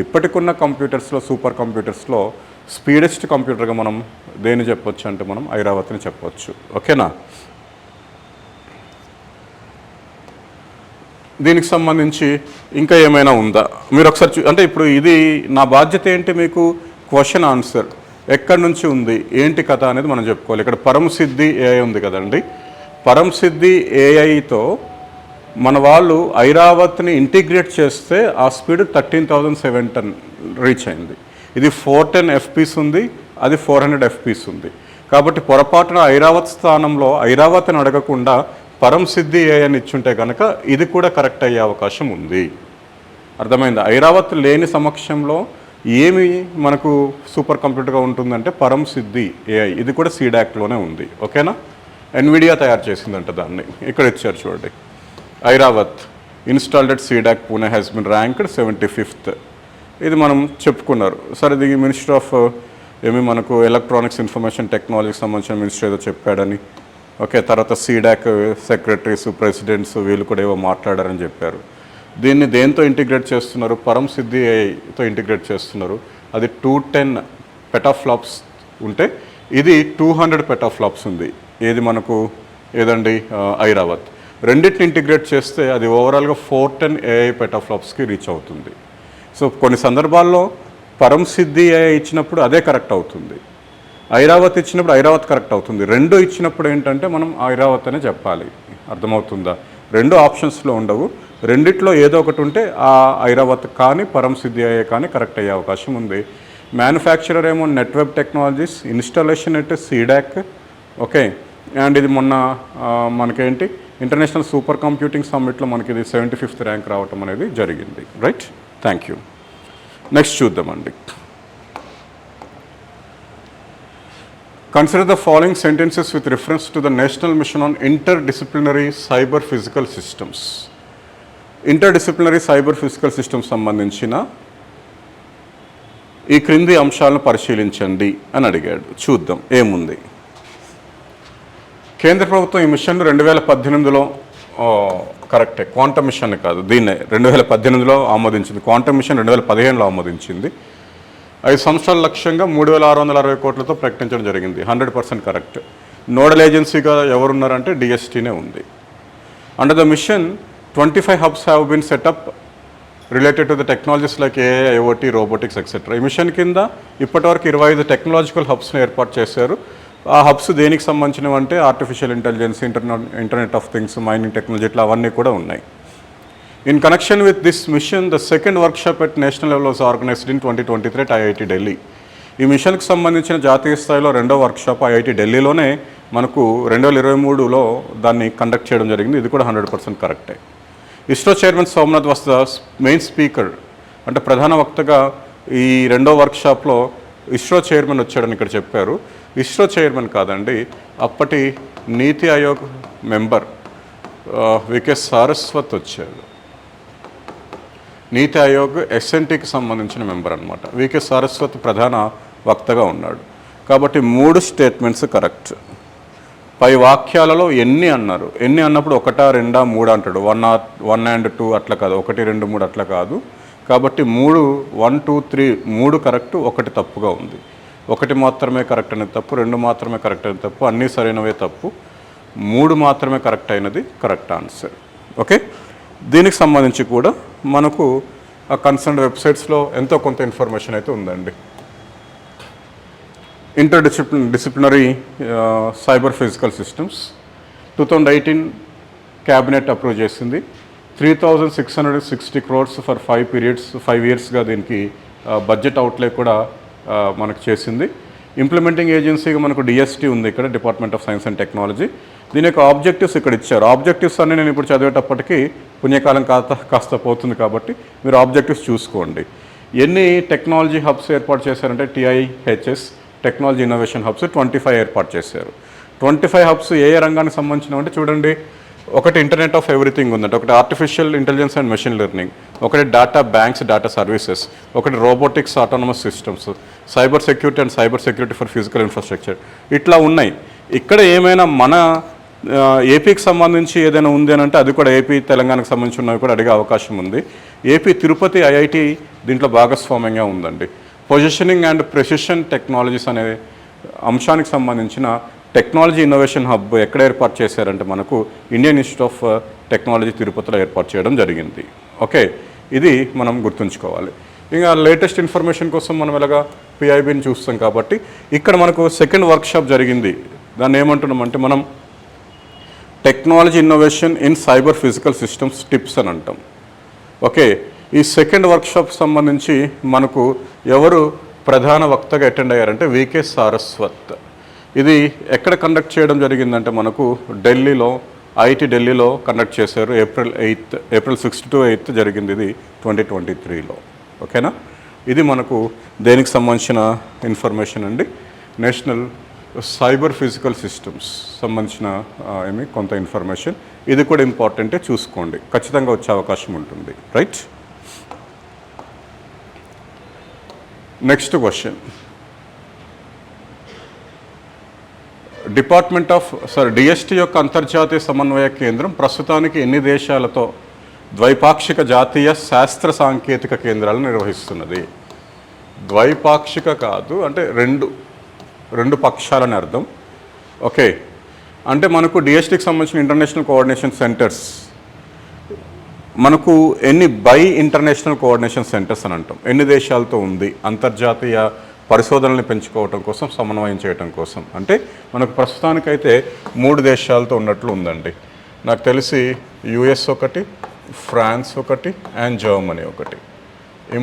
ఇప్పటికున్న కంప్యూటర్స్లో, సూపర్ కంప్యూటర్స్లో స్పీడెస్ట్ కంప్యూటర్గా మనం దేన్ని చెప్పొచ్చు అంటే, మనం ఐరావత్ని చెప్పొచ్చు. ఓకేనా? దీనికి సంబంధించి ఇంకా ఏమైనా ఉందా మీరు ఒకసారి అంటే ఇప్పుడు ఇది నా బాధ్యత ఏంటి, మీకు క్వశ్చన్ ఆన్సర్ ఎక్కడి నుంచి ఉంది, ఏంటి కథ అనేది మనం చెప్పుకోవాలి. ఇక్కడ పరంసిద్ధి AI ఉంది కదండి, పరంసిద్ధి AIతో మన వాళ్ళు ఐరావత్ని ఇంటిగ్రేట్ చేస్తే ఆ స్పీడ్ 13,710 రీచ్ అయింది. ఇది 410 FPS ఉంది, అది 400 FPS ఉంది. కాబట్టి పొరపాటున ఐరావత్ స్థానంలో ఐరావత్ని అడగకుండా పరంసిద్ధి AI అని ఇచ్చుంటే కనుక ఇది కూడా కరెక్ట్ అయ్యే అవకాశం ఉంది. అర్థమైందా? ఐరావత్ లేని సమక్షంలో ఏమి మనకు సూపర్ కంప్యూటర్గా ఉంటుందంటే పరంసిద్ధి AI. ఇది కూడా సీడాక్లోనే ఉంది. ఓకేనా? ఎన్విడియా తయారు చేసిందంట దాన్ని. ఇక్కడ ఇచ్చారు చూడండి, Airavat installed at C-DAC Pune has been ranked 75th. ఇది మనం చెప్పుకున్నారు. సరే, ఇది మినిస్టర్ ఆఫ్ మనకు ఎలక్ట్రానిక్స్ ఇన్ఫర్మేషన్ టెక్నాలజీకి సంబంధించిన మినిస్టర్ ఏదో చెప్పాడని. ఓకే, తర్వాత సీడాక్ సెక్రటరీస్, ప్రెసిడెంట్స్ వీళ్ళు కూడా ఏవో మాట్లాడారని చెప్పారు. దీన్ని దేంతో ఇంటిగ్రేట్ చేస్తున్నారు? పరంసిద్ధి AIతో ఇంటిగ్రేట్ చేస్తున్నారు. అది 210 పెటాఫ్లాప్స్ ఉంటే ఇది 200 పెటాఫ్లాప్స్ ఉంది. ఏది మనకు ఏదండి? ఐరావత్. రెండింటిని ఇంటిగ్రేట్ చేస్తే అది ఓవరాల్గా 410 AI పెటాఫ్లాప్స్కి రీచ్ అవుతుంది. సో కొన్ని సందర్భాల్లో పరంసిద్ధి AI ఇచ్చినప్పుడు అదే కరెక్ట్ అవుతుంది, ఐరావత్ ఇచ్చినప్పుడు ఐరావత్ కరెక్ట్ అవుతుంది. రెండు ఇచ్చినప్పుడు ఏంటంటే మనం ఐరావత్ అనే చెప్పాలి. అర్థమవుతుందా? రెండు ఆప్షన్స్లో ఉండవు, రెండిట్లో ఏదో ఒకటి ఉంటే ఆ ఐరావత్ కానీ పరంసిద్ధి AI కానీ కరెక్ట్ అయ్యే అవకాశం ఉంది. మ్యానుఫ్యాక్చరర్ ఏమో నెట్వెబ్ టెక్నాలజీస్, ఇన్స్టాలేషన్ అంటే సీడాక్. ఓకే, అండ్ ఇది మొన్న మనకేంటి ఇంటర్నేషనల్ సూపర్ కంప్యూటింగ్ సమ్మిట్లో మనకి ఇది 75th ర్యాంక్ రావటం అనేది జరిగింది. Right, thank you. నెక్స్ట్ చూద్దామండి. Consider the following sentences with reference to the National Mission on Interdisciplinary Cyber Physical Systems. Interdisciplinary cyber physical systems సంబంధించిన ఈ క్రింది అంశాలను పరిశీలించండి అని అడిగాడు. చూద్దాం ఏముంది. కేంద్ర ప్రభుత్వం ఈ మిషన్ 2018లో కరెక్టే. క్వాంటమ్ మిషన్ కాదు, దీన్నే 2018లో ఆమోదించింది. క్వాంటమ్ మిషన్ 2015లో ఆమోదించింది. 5 సంవత్సరాల లక్ష్యంగా 3660 కోట్లతో ప్రకటించడం జరిగింది. 100% కరెక్ట్. నోడల్ ఏజెన్సీగా ఎవరున్నారంటే డిఎస్టీనే ఉంది. Under the mission 25 hubs have been set up related to the technologies like AI, IoT, robotics etcetera. ఈ మిషన్ కింద ఇప్పటివరకు 25 టెక్నాలజికల్ హబ్స్ని ఏర్పాటు చేశారు. ఆ హబ్స్ దేనికి సంబంధించినవి అంటే artificial intelligence, internet of things, mining technology, ఇట్లా అవన్నీ కూడా ఉన్నాయి. In connection with this machine the second workshop at national level was organised in 2023 at IIT Delhi. ఈ మిషన్కి సంబంధించిన జాతీయ స్థాయిలో రెండో వర్క్షాప్ ఐఐటి ఢిల్లీలోనే మనకు 2023లో దాన్ని కండక్ట్ చేయడం జరిగింది. ఇది కూడా 100% కరెక్టే. ISRO chairman Somnath was the main speaker, అంటే ప్రధాన వక్తగా ఈ రెండో వర్క్షాప్లో ఇస్రో చైర్మన్ వచ్చాడని ఇక్కడ చెప్పారు. ఇస్రో చైర్మన్ కాదండి, అప్పటి నీతి ఆయోగ్ మెంబర్ వికే సారస్వత్ వచ్చాడు. నీతి ఆయోగ్ ఎస్ఎన్టీకి సంబంధించిన మెంబర్ అనమాట. వికే సారస్వత్ ప్రధాన వక్తగా ఉన్నాడు. కాబట్టి 3 స్టేట్మెంట్స్ కరెక్ట్. పై వాక్యాలలో ఎన్ని అన్నారు, ఎన్ని అన్నప్పుడు 1, 2, 3 అంటాడు. 1 and 2 అట్లా కాదు, 1, 2, 3 అట్లా కాదు. కాబట్టి 3, 1, 2, 3 3 కరెక్ట్, 1 తప్పుగా ఉంది. 1 మాత్రమే కరెక్ట్ అనేది తప్పు, 2 మాత్రమే కరెక్ట్ అనేది తప్పు, అన్నీ సరైనవే తప్పు, 3 మాత్రమే కరెక్ట్ అయినది కరెక్ట్ ఆన్సర్. ఓకే, దీనికి సంబంధించి కూడా మనకు ఆ కన్సర్న్ వెబ్సైట్స్లో ఎంతో కొంత ఇన్ఫర్మేషన్ అయితే ఉందండి. Disciplinary cyber physical systems 2018 cabinet approve చేసింది. 3660 crores ఫర్ 5 ఇయర్స్గా దీనికి బడ్జెట్ అవుట్లే కూడా మనకు చేసింది. ఇంప్లిమెంటింగ్ ఏజెన్సీగా మనకు డిఎస్టీ ఉంది ఇక్కడ, department of science and technology. దీని యొక్క ఆబ్జెక్టివ్స్ ఇక్కడ ఇచ్చారు. ఆబ్జెక్టివ్స్ అన్నీ నేను ఇప్పుడు చదివేటప్పటికీ పుణ్యకాలం కాస్త పోతుంది, కాబట్టి మీరు ఆబ్జెక్టివ్స్ చూసుకోండి. ఎన్ని టెక్నాలజీ హబ్స్ ఏర్పాటు చేశారంటే టిఐహెచ్ఎస్ టెక్నాలజీ ఇన్నోవేషన్ హబ్స్ 25 ఏర్పాటు చేశారు. 25 హబ్స్ ఏ రంగానికి సంబంధించినవంటే చూడండి, ఒకటి ఇంటర్నెట్ ఆఫ్ ఎవ్రీథింగ్ ఉందంటే, ఒకటి artificial intelligence and machine learning, ఒకటి డేటా బ్యాంక్స్, డేటా సర్వీసెస్, ఒకటి robotics, autonomous systems, cyber security and cyber security for physical infrastructure, ఇట్లా ఉన్నాయి. ఇక్కడ ఏమైనా మన ఏపీకి సంబంధించి ఏదైనా ఉంది అని అంటే అది కూడా ఏపీ తెలంగాణకు సంబంధించి ఉన్నవి కూడా అడిగే అవకాశం ఉంది. ఏపీ తిరుపతి ఐఐటి దీంట్లో భాగస్వామ్యంగా ఉందండి. పొజిషనింగ్ అండ్ ప్రెసిషన్ టెక్నాలజీస్ అనే అంశానికి సంబంధించిన టెక్నాలజీ ఇన్నోవేషన్ హబ్ ఎక్కడ ఏర్పాటు చేశారంటే మనకు ఇండియన్ ఇన్స్టిట్యూట్ ఆఫ్ టెక్నాలజీ తిరుపతిలో ఏర్పాటు చేయడం జరిగింది. ఓకే, ఇది మనం గుర్తుంచుకోవాలి. ఇంకా లేటెస్ట్ ఇన్ఫర్మేషన్ కోసం మనం ఎలాగా పిఐబిని చూస్తాం కాబట్టి ఇక్కడ మనకు సెకండ్ వర్క్షాప్ జరిగింది. దాన్ని ఏమంటున్నామంటే మనం technology innovation in cyber physical systems tips అని అంటాం. ఓకే, ఈ సెకండ్ వర్క్షాప్ సంబంధించి మనకు ఎవరు ప్రధాన వక్తగా అటెండ్ అయ్యారంటే వికే సారస్వత్. ఇది ఎక్కడ కండక్ట్ చేయడం జరిగిందంటే మనకు ఢిల్లీలో, ఐఐటి ఢిల్లీలో కండక్ట్ చేశారు. ఏప్రిల్ 6 to 8 జరిగింది ఇది 2023లో. ఓకేనా, ఇది మనకు దేనికి సంబంధించిన ఇన్ఫర్మేషన్ అండి. నేషనల్ సైబర్ ఫిజికల్ సిస్టమ్స్ సంబంధించిన కొంత ఇన్ఫర్మేషన్. ఇది కూడా ఇంపార్టెంటే, చూసుకోండి, ఖచ్చితంగా వచ్చే అవకాశం ఉంటుంది. Right, next question. డిఎస్టీ యొక్క అంతర్జాతీయ సమన్వయ కేంద్రం ప్రస్తుతానికి ఎన్ని దేశాలతో ద్వైపాక్షిక జాతీయ శాస్త్ర సాంకేతిక కేంద్రాలను నిర్వహిస్తున్నది? ద్వైపాక్షిక కాదు, అంటే రెండు పక్షాలని అర్థం. ఓకే, అంటే మనకు డిఎస్టీకి సంబంధించిన ఇంటర్నేషనల్ కోఆర్డినేషన్ సెంటర్స్ మనకు ఎన్ని ఇంటర్నేషనల్ కోఆర్డినేషన్ సెంటర్స్ అని అంటాం. ఎన్ని దేశాలతో ఉంది అంతర్జాతీయ పరిశోధనల్ని పెంచుకోవటం కోసం, సమన్వయం చేయటం కోసం. అంటే మనకు ప్రస్తుతానికైతే 3 దేశాలతో ఉన్నట్లు ఉందండి. నాకు తెలిసి యుఎస్ ఒకటి, ఫ్రాన్స్ ఒకటి అండ్ జర్మనీ ఒకటి. ఈ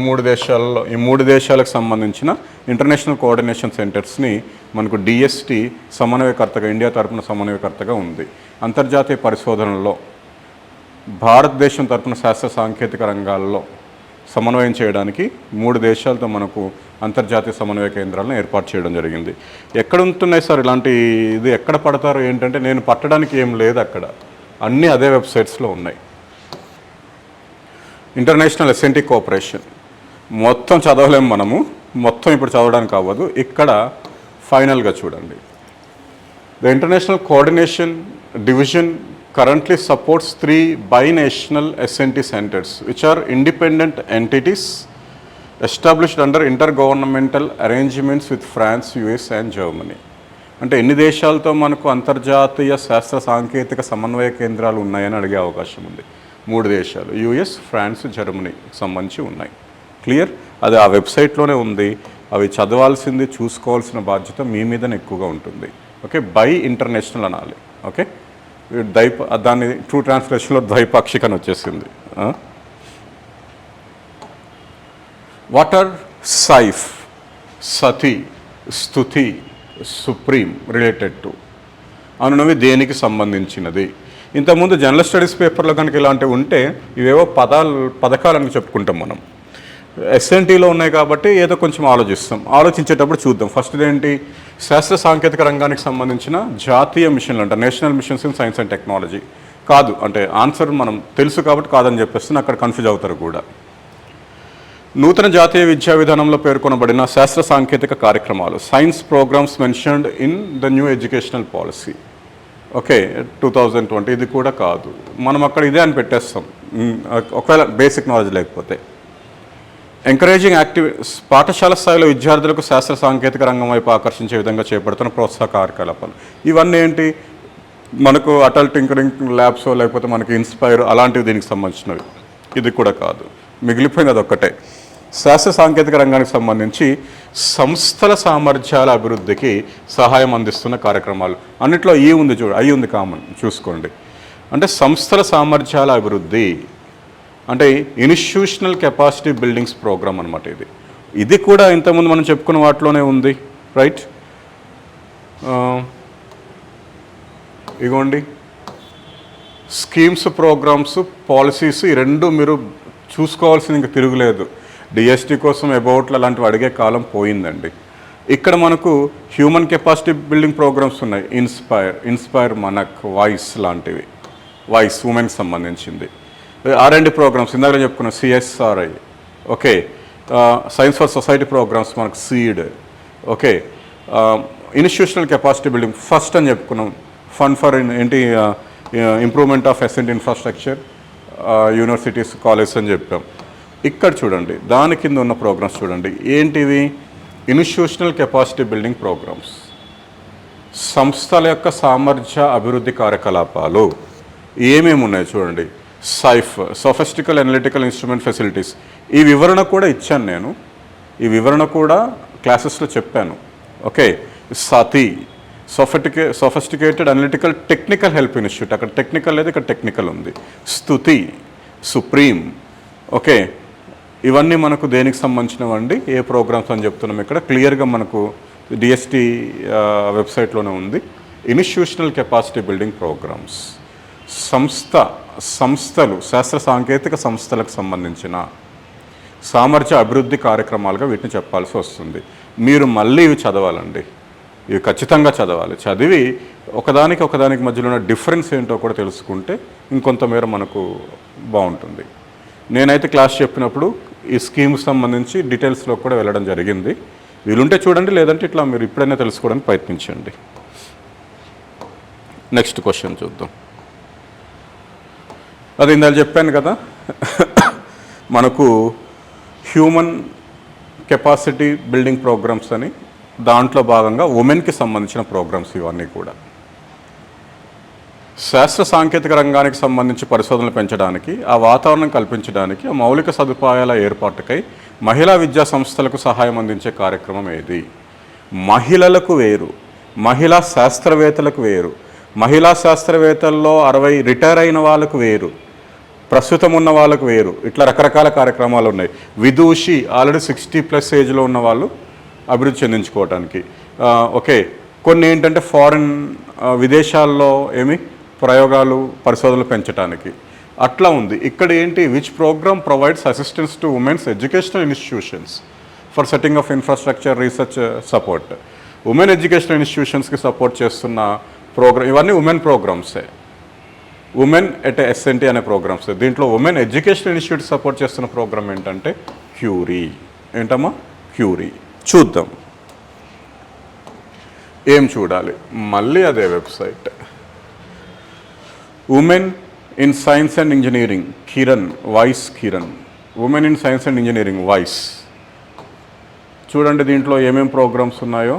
3 దేశాలకు సంబంధించిన ఇంటర్నేషనల్ కోఆర్డినేషన్ సెంటర్స్ని మనకు డిఎస్టీ సమన్వయకర్తగా, ఇండియా తరపున సమన్వయకర్తగా ఉంది. అంతర్జాతీయ పరిశోధనల్లో భారతదేశం తరపున శాస్త్ర సాంకేతిక రంగాల్లో సమన్వయం చేయడానికి 3 దేశాలతో మనకు అంతర్జాతీయ సమన్వయ కేంద్రాలను ఏర్పాటు చేయడం జరిగింది. ఎక్కడ ఉంటున్నాయి సార్ ఇలాంటి, ఇది ఎక్కడ పడతారు ఏంటంటే, నేను పట్టడానికి ఏం లేదు, అక్కడ అన్నీ అదే వెబ్సైట్స్లో ఉన్నాయి. ఇంటర్నేషనల్ ఎస్ఎన్టీ కోఆపరేషన్ మొత్తం చదవలేము మనము, మొత్తం ఇప్పుడు చదవడానికి అవ్వదు. ఇక్కడ ఫైనల్గా చూడండి, the international coordination division currently supports 3 binational SNT centers, which are independent entities established under intergovernmental arrangements with France, US and Germany. అంటే ఎన్ని దేశాలతో మనకు అంతర్జాతీయ శాస్త్ర సాంకేతిక సమన్వయ కేంద్రాలు ఉన్నాయని అడిగే అవకాశం ఉంది. 3 దేశాలు, యుఎస్, ఫ్రాన్స్, జర్మనీ సంబంధించి ఉన్నాయి. క్లియర్? అది ఆ వెబ్సైట్లోనే ఉంది. అవి చదవాల్సింది, చూసుకోవాల్సిన బాధ్యత మీ మీదనే ఎక్కువగా ఉంటుంది. ఓకే, బై ఇంటర్నేషనల్ అనాలి. ఓకే, దాన్ని ట్రూ ట్రాన్స్లేషన్లో ద్వైపాక్షిక అని వచ్చేసింది. వాట్ ఆర్ సైఫ్, సతి, స్తుతి, సుప్రీం రిలేటెడ్ టు అనునవి దేనికి సంబంధించినది? ఇంతకుముందు జనరల్ స్టడీస్ పేపర్లో కనుక ఇలాంటివి ఉంటే ఇవేవో పథకాలని చెప్పుకుంటాం మనం. ఎస్ఎన్టీలో ఉన్నాయి కాబట్టి ఏదో కొంచెం ఆలోచించేటప్పుడు చూద్దాం. ఫస్ట్ ఏంటి? శాస్త్ర సాంకేతిక రంగానికి సంబంధించిన జాతీయ మిషన్లు అంట, national machines in science and technology. కాదు అంటే ఆన్సర్ మనం తెలుసు కాబట్టి కాదని చెప్పేస్తే అక్కడ కన్ఫ్యూజ్ అవుతారు కూడా. నూతన జాతీయ విద్యా విధానంలో పేర్కొనబడిన శాస్త్ర సాంకేతిక కార్యక్రమాలు, science programmes mentioned in the new educational policy. Okay, 2020. ఇది కూడా కాదు, మనం అక్కడ ఇదే అని పెట్టేస్తాం ఒకవేళ బేసిక్ నాలెడ్జ్ లేకపోతే. ఎంకరేజింగ్ పాఠశాల స్థాయిలో విద్యార్థులకు శాస్త్ర సాంకేతిక రంగం వైపు ఆకర్షించే విధంగా చేపడుతున్న ప్రోత్సాహ కార్యకలాపాలు. ఇవన్నీ ఏంటి? మనకు అటల్ టింకరింగ్ ల్యాబ్స్ లేకపోతే మనకి ఇన్స్పైర్ అలాంటివి దీనికి సంబంధించినవి. ఇది కూడా కాదు, మిగిలిపోయింది అదొక్కటే. శాస్త్ర సాంకేతిక రంగానికి సంబంధించి సంస్థల సామర్థ్యాల అభివృద్ధికి సహాయం అందిస్తున్న కార్యక్రమాలు. అన్నిట్లో ఈ ఉంది అయి ఉంది కామన్, చూసుకోండి. అంటే సంస్థల సామర్థ్యాల అభివృద్ధి అంటే ఇన్స్టిట్యూషనల్ కెపాసిటీ బిల్డింగ్స్ ప్రోగ్రామ్ అనమాట. ఇది కూడా ఇంతకుముందు మనం చెప్పుకున్న వాటిలోనే ఉంది, రైట్? ఇగోండి, స్కీమ్స్, ప్రోగ్రామ్స్, పాలసీస్, ఈ రెండు మీరు చూసుకోవాల్సింది ఇంకా తిరుగులేదు. డిఎస్టీ కోసం అబౌట్లు అలాంటివి అడిగే కాలం పోయిందండి. ఇక్కడ మనకు హ్యూమన్ కెపాసిటీ బిల్డింగ్ ప్రోగ్రామ్స్ ఉన్నాయి. ఇన్స్పైర్ మనక్, వాయిస్ లాంటివి, వాయిస్ ఉమెన్కి సంబంధించింది. R&D ప్రోగ్రామ్స్ ఇందాక చెప్పుకున్నాం, CSRI. Okay, science for society programmes మనకు SEED. Okay, institutional capacity building first అని చెప్పుకున్నాం. ఫండ్ ఫర్ ఏంటి? Improvement of S and T infrastructure, universities, college అని చెప్పాం. ఇక్కడ చూడండి, దాని కింద ఉన్న ప్రోగ్రామ్స్ చూడండి. ఏంటివి? ఇన్స్టిట్యూషనల్ కెపాసిటీ బిల్డింగ్ ప్రోగ్రామ్స్, సంస్థల యొక్క సామర్థ్య అభివృద్ధి కార్యకలాపాలు ఏమేమి ఉన్నాయి చూడండి. SAIF, sophistical analytical instrument facilities. ఈ వివరణ కూడా ఇచ్చాను నేను, ఈ వివరణ కూడా క్లాసెస్లో చెప్పాను. ఓకే, సతి, sophisticated analytical technical help institute, అక్కడ టెక్నికల్ లేదు, ఇక్కడ టెక్నికల్ ఉంది. స్తుతి, సుప్రీం. ఓకే, ఇవన్నీ మనకు దేనికి సంబంధించినవండి, ఏ ప్రోగ్రామ్స్ అని చెప్తున్నాం ఇక్కడ క్లియర్గా మనకు డిఎస్టీ వెబ్సైట్లోనే ఉంది. ఇన్స్టిట్యూషనల్ కెపాసిటీ బిల్డింగ్ ప్రోగ్రామ్స్, సంస్థలు, శాస్త్ర సాంకేతిక సంస్థలకు సంబంధించిన సామర్థ్య అభివృద్ధి కార్యక్రమాలుగా వీటిని చెప్పాల్సి వస్తుంది. మీరు మళ్ళీ ఇవి చదవాలండి, ఇవి ఖచ్చితంగా చదవాలి. చదివి ఒకదానికి మధ్యలో ఉన్న డిఫరెన్స్ ఏంటో కూడా తెలుసుకుంటే ఇంకొంతమేర మనకు బాగుంటుంది. నేనైతే క్లాస్ చెప్పినప్పుడు ఈ స్కీమ్కి సంబంధించి డీటెయిల్స్లో కూడా వెళ్ళడం జరిగింది. వీలుంటే చూడండి, లేదంటే ఇట్లా మీరు ఇప్పుడైనా తెలుసుకోవడానికి ప్రయత్నించండి. నెక్స్ట్ క్వశ్చన్ చూద్దాం. అది ఇందాక చెప్పాను కదా, మనకు హ్యూమన్ కెపాసిటీ బిల్డింగ్ ప్రోగ్రామ్స్ అని, దాంట్లో భాగంగా ఉమెన్కి సంబంధించిన ప్రోగ్రామ్స్ ఇవన్నీ కూడా. శాస్త్ర సాంకేతిక రంగానికి సంబంధించి పరిశోధనలు పెంచడానికి, ఆ వాతావరణం కల్పించడానికి, ఆ మౌలిక సదుపాయాల ఏర్పాటుకై మహిళా విద్యా సంస్థలకు సహాయం అందించే కార్యక్రమం ఏది? మహిళలకు వేరు, మహిళా శాస్త్రవేత్తలకు వేరు, మహిళా శాస్త్రవేత్తల్లో 60 రిటైర్ అయిన వాళ్ళకు వేరు, ప్రస్తుతం ఉన్న వాళ్ళకు వేరు. ఇట్లా రకరకాల కార్యక్రమాలు ఉన్నాయి. విదూషి ఆల్రెడీ 60+ ఏజ్లో ఉన్న వాళ్ళు అభివృద్ధి చెందించుకోవడానికి. ఓకే, కొన్ని ఏంటంటే ఫారిన్ విదేశాల్లో ప్రయోగాలు, పరిశోధనలు పెంచడానికి అట్లా ఉంది. ఇక్కడ ఏంటి? Which programme provides assistance to women's educational institutions for setting of infrastructure, research support. Women educational ఇన్స్టిట్యూషన్స్కి సపోర్ట్ చేస్తున్న ప్రోగ్రామ్ ఇవన్నీ ఉమెన్ ప్రోగ్రామ్సే. ఉమెన్ ఎట్ ఎస్ఎన్టీ అనే ప్రోగ్రామ్స్. దీంట్లో ఉమెన్ ఎడ్యుకేషనల్ ఇన్స్టిట్యూట్ సపోర్ట్ చేస్తున్న ప్రోగ్రామ్ ఏంటంటే క్యూరీ. ఏంటమ్మా? క్యూరీ. చూద్దాం ఏం చూడాలి. మళ్ళీ అదే website. Women in science and engineering Kiran, వాయిస్ Kiran. Women in science and engineering వాయిస్. చూడండి దీంట్లో ఏమేం ప్రోగ్రామ్స్ ఉన్నాయో.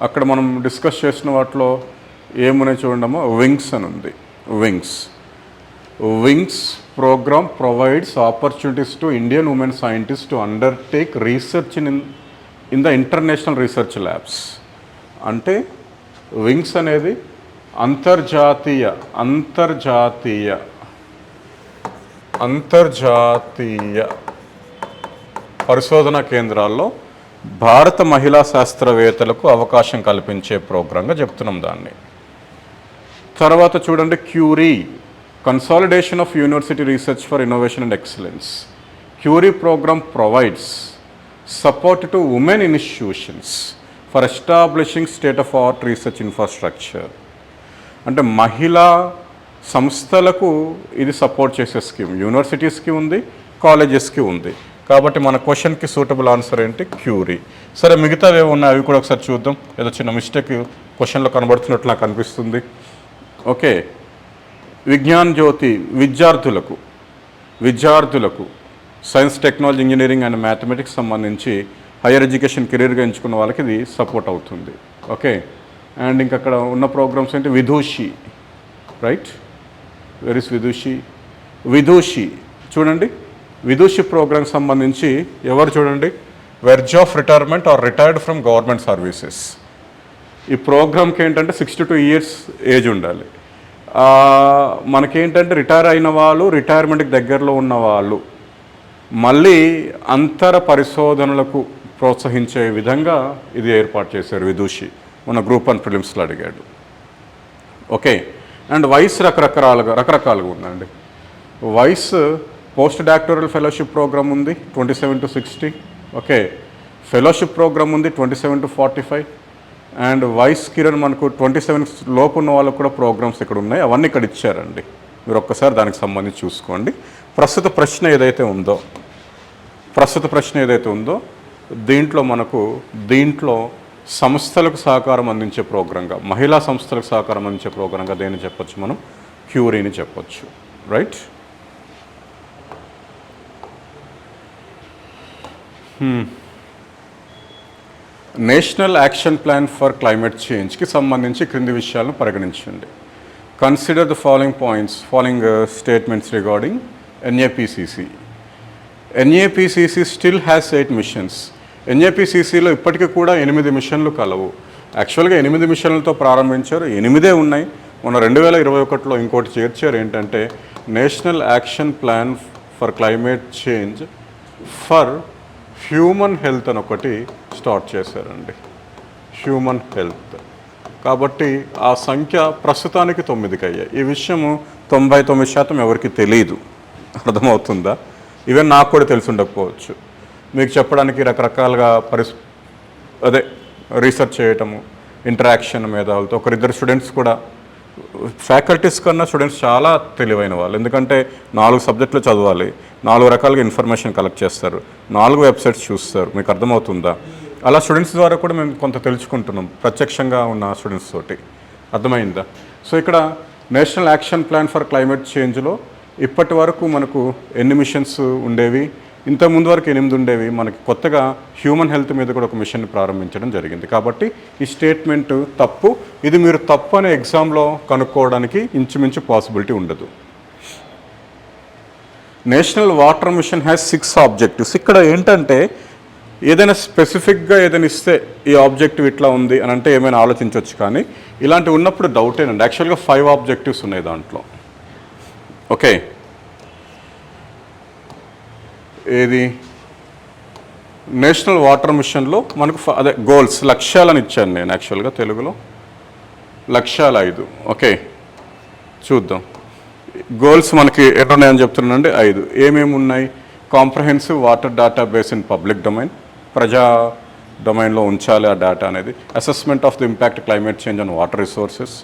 అక్కడ మనం డిస్కస్ చేసిన వాటిలో ఏమున్నాయి చూడమ్మా. వింగ్స్ అని ఉంది. Wings programme provides opportunities to Indian women scientist to undertake research in the international research labs. అంటే వింగ్స్ అనేది అంతర్జాతీయ పరిశోధనా కేంద్రాల్లో భారత మహిళా శాస్త్రవేత్తలకు అవకాశం కల్పించే ప్రోగ్రాంగా చెప్తున్నాం దాన్ని. తర్వాత చూడండి CURIE, consolidation of university research for innovation and excellence. CURIE programme provides support to women institutions for establishing state of art research infrastructure. అంటే మహిళా సంస్థలకు ఇది సపోర్ట్ చేసే స్కీమ్. యూనివర్సిటీస్కి ఉంది, కాలేజెస్కి ఉంది. కాబట్టి మన క్వశ్చన్కి సూటబుల్ ఆన్సర్ ఏంటి? క్యూరీ. సరే, మిగతావి ఏమి ఉన్నాయి అవి కూడా ఒకసారి చూద్దాం. ఏదో చిన్న మిస్టేక్ క్వశ్చన్లో కనబడుతున్నట్లు నాకు అనిపిస్తుంది. ఓకే, విజ్ఞాన్ జ్యోతి విద్యార్థులకు science, technology, engineering and mathematics సంబంధించి హైయర్ ఎడ్యుకేషన్ కెరీర్గా ఎంచుకున్న వాళ్ళకి ఇది సపోర్ట్ అవుతుంది. ఓకే, అండ్ ఇంక అక్కడ ఉన్న ప్రోగ్రామ్స్ ఏంటి? Vidushi, right? Where is Vidushi చూడండి. విదూషి ప్రోగ్రామ్కి సంబంధించి ఎవరు చూడండి? Verge of retirement or retired from government services. ఈ ప్రోగ్రామ్కి ఏంటంటే 62 years ఏజ్ ఉండాలి. మనకేంటంటే రిటైర్ అయిన వాళ్ళు, రిటైర్మెంట్కి దగ్గరలో ఉన్న వాళ్ళు మళ్ళీ అంతర పరిశోధనలకు ప్రోత్సహించే విధంగా ఇది ఏర్పాటు చేశారు విదూషి. మన గ్రూప్ 1 ప్రిలిమ్స్లో అడిగాడు. ఓకే, అండ్ వైస్ రకరకాలుగా ఉందండి. వైస్ పోస్ట్ డాక్టోరల్ ఫెలోషిప్ ప్రోగ్రామ్ ఉంది 27 to 60. ఓకే, ఫెలోషిప్ ప్రోగ్రామ్ ఉంది 27 to 45. అండ్ వైస్ కిరణ్ మనకు 27 లోపు ఉన్న వాళ్ళకు కూడా ప్రోగ్రామ్స్ ఇక్కడ ఉన్నాయి. అవన్నీ ఇక్కడ ఇచ్చారండి. మీరు ఒక్కసారి దానికి సంబంధించి చూసుకోండి. ప్రస్తుత ప్రశ్న ఏదైతే ఉందో దీంట్లో సంస్థలకు సహకారం అందించే ప్రోగ్రాంగా, మహిళా సంస్థలకు సహకారం అందించే ప్రోగ్రాంగా దేన్ని చెప్పొచ్చు? మనం క్యూరీని చెప్పొచ్చు, right? National action plan for climate చేంజ్కి సంబంధించి క్రింది విషయాలను పరిగణించండి. Consider the following statements regarding NAPCC. NAPCC still has 8 missions. ఎన్ఏపిసిసిలో ఇప్పటికీ కూడా 8 మిషన్లు కలవు. యాక్చువల్గా 8 మిషన్లతో ప్రారంభించారు, 8 ఉన్నాయి. మొన్న 2021లో ఇంకోటి చేర్చారు. ఏంటంటే national action plan for climate change for human health అని ఒకటి స్టార్ట్ చేశారండి. Human health. కాబట్టి ఆ సంఖ్య ప్రస్తుతానికి 9కి అయ్యాయి. ఈ విషయము 99% ఎవరికి తెలియదు. అర్థమవుతుందా? ఈవెన్ నాకు కూడా తెలిసి ఉండకపోవచ్చు. మీకు చెప్పడానికి రకరకాలుగా రీసెర్చ్ చేయటము, ఇంటరాక్షన్ మేధావులతో. ఒకరిద్దరు స్టూడెంట్స్ కూడా, ఫ్యాకల్టీస్ కన్నా స్టూడెంట్స్ చాలా తెలివైన వాళ్ళు. ఎందుకంటే 4 సబ్జెక్టులు చదవాలి, 4 రకాలుగా ఇన్ఫర్మేషన్ కలెక్ట్ చేస్తారు, 4 వెబ్సైట్స్ చూస్తారు. మీకు అర్థమవుతుందా? అలా స్టూడెంట్స్ ద్వారా కూడా మేము కొంత తెలుసుకుంటున్నాం, ప్రత్యక్షంగా ఉన్న స్టూడెంట్స్ తోటి. అర్థమైందా? సో ఇక్కడ national action plan for climate చేంజ్లో ఇప్పటి వరకు మనకు ఎన్ని మిషన్స్ ఉండేవి? ఇంతకుముందు వరకు 8 ఉండేవి. మనకి కొత్తగా హ్యూమన్ హెల్త్ మీద కూడా ఒక మిషన్ని ప్రారంభించడం జరిగింది. కాబట్టి ఈ స్టేట్మెంట్ తప్పు. ఇది మీరు తప్పు అనే ఎగ్జామ్లో కనుక్కోవడానికి ఇంచుమించు పాసిబిలిటీ ఉండదు. National water mission has 6 objectives. ఇక్కడ ఏంటంటే ఏదైనా స్పెసిఫిక్గా ఏదైనా ఇస్తే ఈ ఆబ్జెక్టివ్ ఇట్లా ఉంది అని అంటే ఏమైనా ఆలోచించవచ్చు, కానీ ఇలాంటివి ఉన్నప్పుడు డౌటేనండి. యాక్చువల్గా 5 ఆబ్జెక్టివ్స్ ఉన్నాయి దాంట్లో. ఓకే, ఏది నేషనల్ వాటర్ మిషన్లో మనకు గోల్స్, లక్ష్యాలను ఇచ్చాను నేను. యాక్చువల్గా తెలుగులో లక్ష్యాలు 5. ఓకే, చూద్దాం. గోల్స్ మనకి ఎన్నున్నాయని చెప్తున్నానండి? 5. ఏమేమి ఉన్నాయి? Comprehensive water data base in public domain, ప్రజా డొమైన్లో ఉంచాలి ఆ డేటా అనేది. Assessment of the impact climate change on water resources,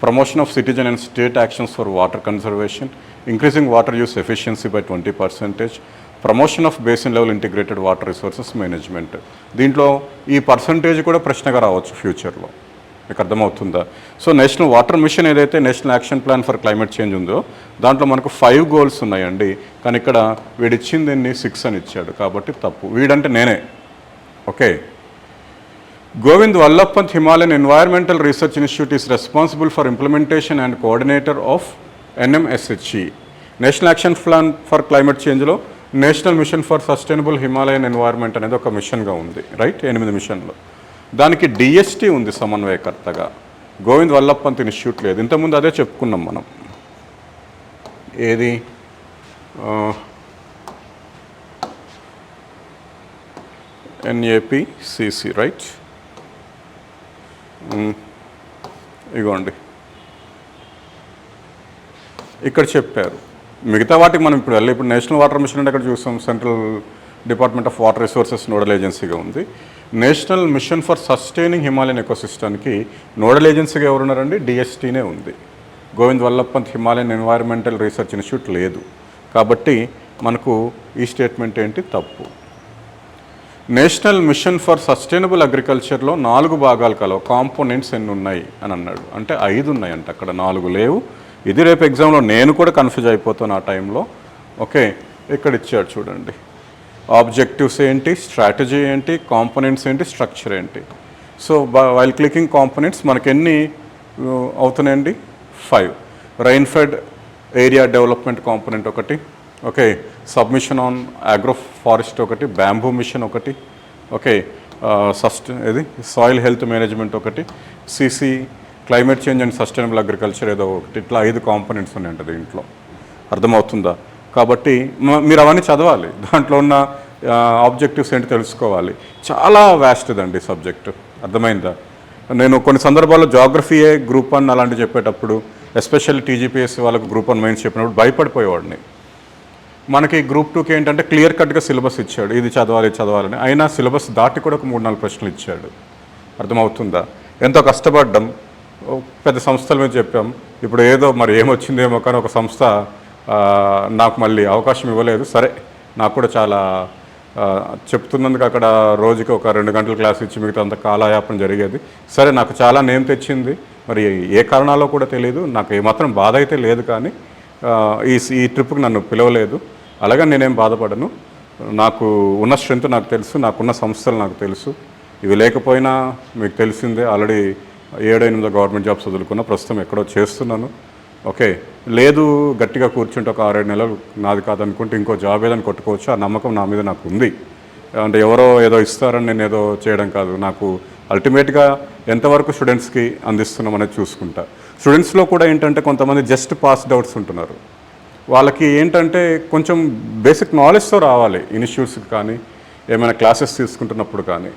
promotion of citizen and state actions for water conservation, increasing water use efficiency by 20%, promotion of basin level integrated water resources management. దీంట్లో ఈ percentage కూడా ప్రశ్నగా రావచ్చు ఫ్యూచర్లో. మీకు అర్థమవుతుందా? So national water machine ఏదైతే national action plan for climate change ఉందో దాంట్లో మనకు 5 గోల్స్ ఉన్నాయండి. కానీ ఇక్కడ వీడిచ్చింది 6 అని ఇచ్చాడు, కాబట్టి తప్పు. వీడంటే నేనే. Okay. Govind Vallabh Pant Himalayan environmental research institute is responsible for implementation and coordinator of NMSHE. National action plan for climate చేంజ్లో national mission for sustainable Himalayan environment అనేది ఒక మిషన్గా ఉంది, రైట్? 8 మిషన్లు. దానికి DST ఉంది సమన్వయకర్తగా. గోవింద్ వల్లభ్ పంత్ ఇన్స్టిట్యూట్ లేదు. ఇంతకుముందు అదే చెప్పుకున్నాం మనం. ఏది NAPCC, రైట్? ఇగోండి ఇక్కడ చెప్పారు. మిగతా వాటికి మనం ఇప్పుడు ఇప్పుడు నేషనల్ వాటర్ మిషన్ అంటే అక్కడ చూస్తాం central department of water resources nodal ఏజెన్సీగా ఉంది. National mission for sustaining Himalayan ఎకోసిస్టమ్కి నోడల్ ఏజెన్సీగా ఎవరున్నారండి? DSTనే ఉంది. Govind Vallabh Pant Himalayan environmental research institute లేదు. కాబట్టి మనకు ఈ స్టేట్మెంట్ ఏంటి? తప్పు. నేషనల్ మిషన్ ఫర్ సస్టైనబుల్ అగ్రికల్చర్లో 4 భాగాలు కలవు. కాంపోనెంట్స్ ఎన్ని ఉన్నాయి అని అన్నాడు. అంటే 5 ఉన్నాయంట, అక్కడ 4 లేవు. ఇది రేపు ఎగ్జామ్లో నేను కూడా కన్ఫ్యూజ్ అయిపోతాను ఆ టైంలో. ఓకే, ఇక్కడ ఇచ్చాడు చూడండి. ఆబ్జెక్టివ్స్ ఏంటి, స్ట్రాటజీ ఏంటి, కాంపోనెంట్స్ ఏంటి, స్ట్రక్చర్ ఏంటి. సో వైల్ క్లికింగ్ కాంపోనెంట్స్ మనకి ఎన్ని అవుతున్నాయండి? 5. రైన్ఫెడ్ ఏరియా డెవలప్మెంట్ కాంపోనెంట్ ఒకటి, okay. Submission on agro forest ఒకటి, బ్యాంబూ మిషన్ ఒకటి, ఓకే. ఇది సాయిల్ హెల్త్ మేనేజ్మెంట్ ఒకటి, CC climate change and sustainable agriculture ఏదో ఒకటి. ఇట్లా 5 కాంపోనెంట్స్ ఉన్నాయంట దీంట్లో. అర్థమవుతుందా? కాబట్టి మీరు అవన్నీ చదవాలి. దాంట్లో ఉన్న ఆబ్జెక్టివ్స్ ఏంటి తెలుసుకోవాలి. చాలా వ్యాస్ట్దండి సబ్జెక్టు. అర్థమైందా? నేను కొన్ని సందర్భాల్లో జాగ్రఫీయే గ్రూప్ 1 అలాంటివి చెప్పేటప్పుడు, ఎస్పెషల్లీ TGPS వాళ్ళకు గ్రూప్ 1 మెయిన్స్ చెప్పినప్పుడు భయపడిపోయేవాడిని. మనకి గ్రూప్ 2కి ఏంటంటే క్లియర్ కట్గా సిలబస్ ఇచ్చాడు, ఇది చదవాలి చదవాలని. అయినా సిలబస్ దాటి కూడా ఒక 3-4 ప్రశ్నలు ఇచ్చాడు. అర్థమవుతుందా? ఎంతో కష్టపడ్డాం, పెద్ద సంస్థల మీద చెప్పాం. ఇప్పుడు ఏదో మరి ఏమొచ్చిందేమో కానీ ఒక సంస్థ నాకు మళ్ళీ అవకాశం ఇవ్వలేదు. సరే, నాకు కూడా చాలా చెప్తున్నందుకు అక్కడ రోజుకి ఒక 2 గంటల క్లాస్ ఇచ్చి మిగతా అంత కాలయాపన జరిగేది. సరే, నాకు చాలా నేమ్ తెచ్చింది. మరి ఏ కారణాలో కూడా తెలియదు. నాకు ఏమాత్రం బాధ అయితే లేదు, కానీ ఈ ట్రిప్కి నన్ను పిలవలేదు. అలాగే నేనేం బాధపడను. నాకు ఉన్న స్ట్రెంత్ నాకు తెలుసు, నాకున్న సంస్థలు నాకు తెలుసు. ఇవి లేకపోయినా మీకు తెలిసిందే, ఆల్రెడీ 7-8 గవర్నమెంట్ జాబ్స్ వదులుకున్నా, ప్రస్తుతం ఎక్కడో చేస్తున్నాను. ఓకే, లేదు గట్టిగా కూర్చుంటే ఒక 6-7 నెలలు నాది కాదనుకుంటే ఇంకో జాబ్ ఏదని కొట్టుకోవచ్చు. ఆ నమ్మకం నా మీద నాకు ఉంది. అంటే ఎవరో ఏదో ఇస్తారని నేను ఏదో చేయడం కాదు. నాకు అల్టిమేట్గా ఎంతవరకు స్టూడెంట్స్కి అందిస్తున్నాం అనేది చూసుకుంటా. స్టూడెంట్స్లో కూడా ఏంటంటే కొంతమంది జస్ట్ పాస్డ్ అవుట్స్ ఉంటున్నారు. వాళ్ళకి ఏంటంటే కొంచెం బేసిక్ నాలెడ్జ్తో రావాలి. ఇన్స్టిట్యూట్స్కి కానీ ఏమైనా క్లాసెస్ తీసుకుంటున్నప్పుడు కానీ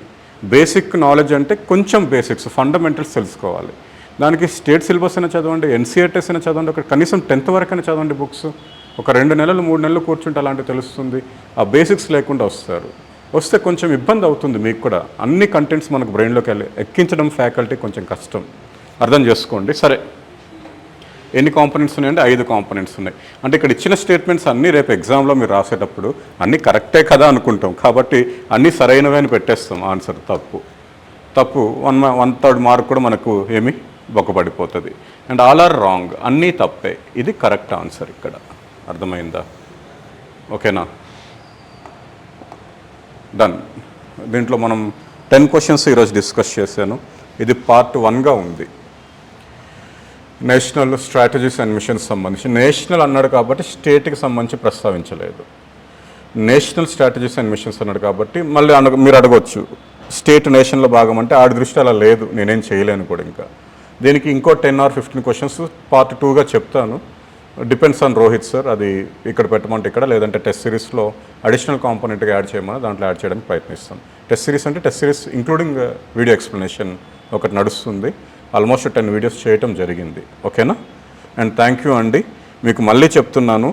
బేసిక్ నాలెడ్జ్ అంటే కొంచెం బేసిక్స్ ఫండమెంటల్స్ తెలుసుకోవాలి. దానికి స్టేట్ సిలబస్ అయినా చదవండి, NCERTs అయినా చదవండి, ఒక కనీసం 10th వరకైనా చదవండి బుక్స్. ఒక 2 నెలలు 3 నెలలు కూర్చుంటే అలాంటివి తెలుస్తుంది. ఆ బేసిక్స్ లేకుండా వస్తే కొంచెం ఇబ్బంది అవుతుంది మీకు కూడా. అన్ని కంటెంట్స్ మనకు బ్రెయిన్లోకి వెళ్ళి ఎక్కించడం ఫ్యాకల్టీ కొంచెం కష్టం, అర్థం చేసుకోండి. సరే, ఎన్ని కాంపోనెంట్స్ ఉన్నాయంటే 5 కాంపోనెంట్స్ ఉన్నాయి. అంటే ఇక్కడ ఇచ్చిన స్టేట్మెంట్స్ అన్నీ రేపు ఎగ్జామ్లో మీరు రాసేటప్పుడు అన్నీ కరెక్టే కదా అనుకుంటాం, కాబట్టి అన్నీ సరైనవే అని పెట్టేస్తాం. ఆన్సర్ తప్పు 1/3 మార్క్ కూడా మనకు ఏమి బొక్కపడిపోతుంది. అండ్ ఆల్ ఆర్ రాంగ్, అన్నీ తప్పే. ఇది కరెక్ట్ ఆన్సర్ ఇక్కడ. అర్థమైందా? ఓకేనా? డన్. దీంట్లో మనం 10 క్వశ్చన్స్ ఈరోజు డిస్కస్ చేశాను. ఇది పార్ట్ 1గా ఉంది. నేషనల్ స్ట్రాటజీస్ అండ్ మిషన్స్ సంబంధించి నేషనల్ అన్నాడు కాబట్టి స్టేట్కి సంబంధించి ప్రస్తావించలేదు. నేషనల్ స్ట్రాటజీస్ అండ్ మిషన్స్ అన్నాడు కాబట్టి మళ్ళీ మీరు అడగవచ్చు, స్టేట్ నేషన్లో భాగం అంటే ఆడి దృష్టి అలా లేదు, నేనేం చేయలేను కూడా. ఇంకా దీనికి ఇంకో 10 or 15 క్వశ్చన్స్ పార్ట్ 2గా చెప్తాను. Depends on Rohit sir. అది ఇక్కడ పెట్టమంటే ఇక్కడ, లేదంటే టెస్ట్ సిరీస్లో అడిషనల్ కాంపోనెంట్గా యాడ్ చేయమని దాంట్లో యాడ్ చేయడానికి ప్రయత్నిస్తాను. టెస్ట్ సిరీస్ అంటే test series including video explanation ఒకటి నడుస్తుంది. ఆల్మోస్ట్ 10 వీడియోస్ చేయటం జరిగింది. ఓకేనా? అండ్ థ్యాంక్ యూ అండి. మీకు మళ్ళీ చెప్తున్నాను,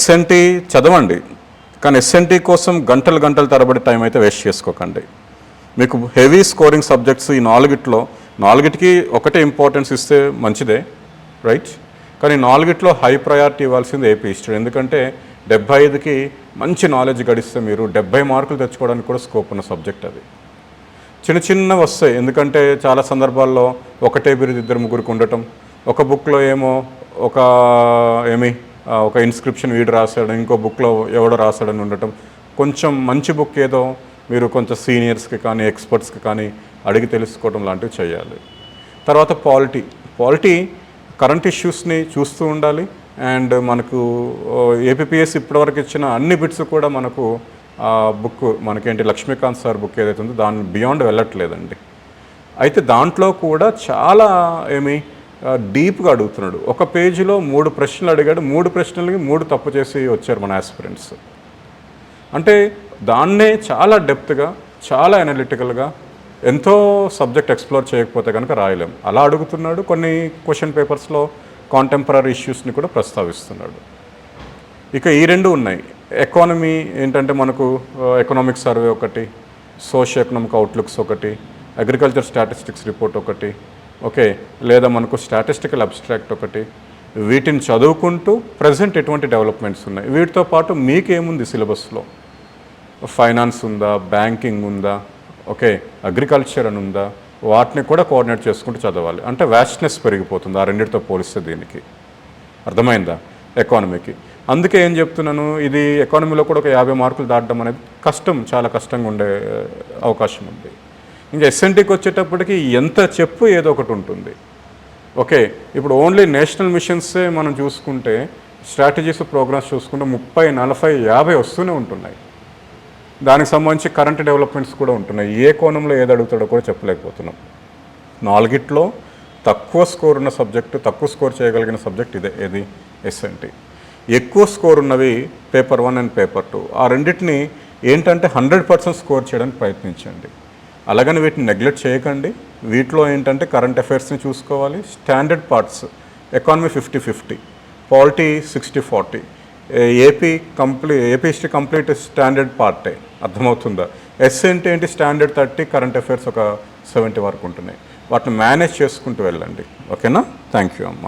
SNT చదవండి, కానీ SNT కోసం గంటల తరబడి టైం అయితే వేస్ట్ చేసుకోకండి. మీకు హెవీ స్కోరింగ్ సబ్జెక్ట్స్ ఈ 4కి ఒకటే ఇంపార్టెన్స్ ఇస్తే మంచిదే, రైట్? కానీ 4లో హై ప్రయారిటీ ఇవ్వాల్సింది AP హిస్టరీ. ఎందుకంటే 75కి మంచి నాలెడ్జ్ గడిస్తే మీరు 70 మార్కులు తెచ్చుకోవడానికి కూడా స్కోప్ ఉన్న సబ్జెక్ట్ అది. చిన్న చిన్న వస్తాయి, ఎందుకంటే చాలా సందర్భాల్లో ఒకటే బిరుదు ఇద్దరు ముగ్గురికి ఉండటం, ఒక బుక్లో ఏమో ఒక ఒక ఇన్స్క్రిప్షన్ వీడు రాశాడు, ఇంకో బుక్లో ఎవడో రాశాడని ఉండటం. కొంచెం మంచి బుక్ ఏదో మీరు కొంచెం సీనియర్స్కి కానీ ఎక్స్పర్ట్స్కి కానీ అడిగి తెలుసుకోవడం లాంటివి చేయాలి. తర్వాత పాలిటీ కరెంట్ ఇష్యూస్ని చూస్తూ ఉండాలి. అండ్ మనకు ఏపీపీఎస్సీ ఇప్పటివరకు ఇచ్చిన అన్ని బిట్స్ కూడా మనకు బుక్ మనకేంటి లక్ష్మీకాంత్ సార్ బుక్ ఏదైతే ఉందో దాన్ని బియాండ్ వెళ్ళట్లేదండి. అయితే దాంట్లో కూడా చాలా డీప్గా అడుగుతున్నాడు. ఒక పేజీలో 3 ప్రశ్నలు అడిగాడు, 3 ప్రశ్నలకి 3 తప్పు చేసి వచ్చారు మన ఆస్పిరెంట్స్. అంటే దాన్నే చాలా డెప్త్గా, చాలా అనలిటికల్గా, ఎంతో సబ్జెక్ట్ ఎక్స్ప్లోర్ చేయకపోతే కనుక రాయలేం. అలా అడుగుతున్నాడు. కొన్ని క్వశ్చన్ పేపర్స్లో కాంటెంపరీ ఇష్యూస్ని కూడా ప్రస్తావిస్తున్నాడు. ఇక ఈ 2 ఉన్నాయి. ఎకానమీ ఏంటంటే మనకు ఎకనామిక్ సర్వే ఒకటి, సోషియో ఎకనామిక్ అవుట్లుక్స్ ఒకటి, అగ్రికల్చర్ స్టాటిస్టిక్స్ రిపోర్ట్ ఒకటి, ఓకే, లేదా మనకు స్టాటిస్టికల్ అబ్స్ట్రాక్ట్ ఒకటి. వీటిని చదువుకుంటూ ప్రజెంట్ ఎటువంటి డెవలప్మెంట్స్ ఉన్నాయి, వీటితో పాటు మీకేముంది సిలబస్లో, ఫైనాన్స్ ఉందా, బ్యాంకింగ్ ఉందా, ఓకే, అగ్రికల్చర్ అని ఉందా, వాటిని కూడా కోఆర్డినేట్ చేసుకుంటూ చదవాలి. అంటే వ్యాస్ట్నెస్ పెరిగిపోతుంది ఆ రెండింటితో పోలిస్తే. దీనికి అర్థమైందా ఎకానమీకి. అందుకే ఏం చెప్తున్నాను, ఇది ఎకానమీలో కూడా ఒక 50 మార్కులు దాటడం అనేది కష్టం, చాలా కష్టంగా ఉండే అవకాశం ఉంది. ఇంకా ఎస్ఎన్టీకి వచ్చేటప్పటికి ఎంత చెప్పు ఏదో ఒకటి ఉంటుంది. ఓకే, ఇప్పుడు ఓన్లీ నేషనల్ మిషన్సే మనం చూసుకుంటే, స్ట్రాటజీస్ ప్రోగ్రామ్స్ చూసుకుంటే 30, 40, 50 వస్తూనే ఉంటున్నాయి. దానికి సంబంధించి కరెంట్ డెవలప్మెంట్స్ కూడా ఉంటున్నాయి. ఏ కోణంలో ఏది అడుగుతాడో కూడా చెప్పలేకపోతున్నాం. 4గిట్లో తక్కువ స్కోర్ ఉన్న సబ్జెక్టు, తక్కువ స్కోర్ చేయగలిగిన సబ్జెక్ట్ ఏది ఎస్ఎన్టీ. ఎక్కువ స్కోర్ ఉన్నవి పేపర్ 1 అండ్ పేపర్ 2. ఆ రెండింటిని ఏంటంటే 100% స్కోర్ చేయడానికి ప్రయత్నించండి. అలాగని వీటిని నెగ్లెక్ట్ చేయకండి. వీటిలో ఏంటంటే కరెంట్ అఫైర్స్ని చూసుకోవాలి. Standard parts economy 50-50, polity 60-40, AP history complete standard పార్టే. అర్థమవుతుందా? ఎస్ఎన్టీ ఏంటి స్టాండర్డ్ 30, కరెంట్ అఫైర్స్ ఒక 70 వరకు ఉంటున్నాయి. వాటిని మేనేజ్ చేసుకుంటూ వెళ్ళండి. ఓకేనా? థ్యాంక్ యూ అమ్మ.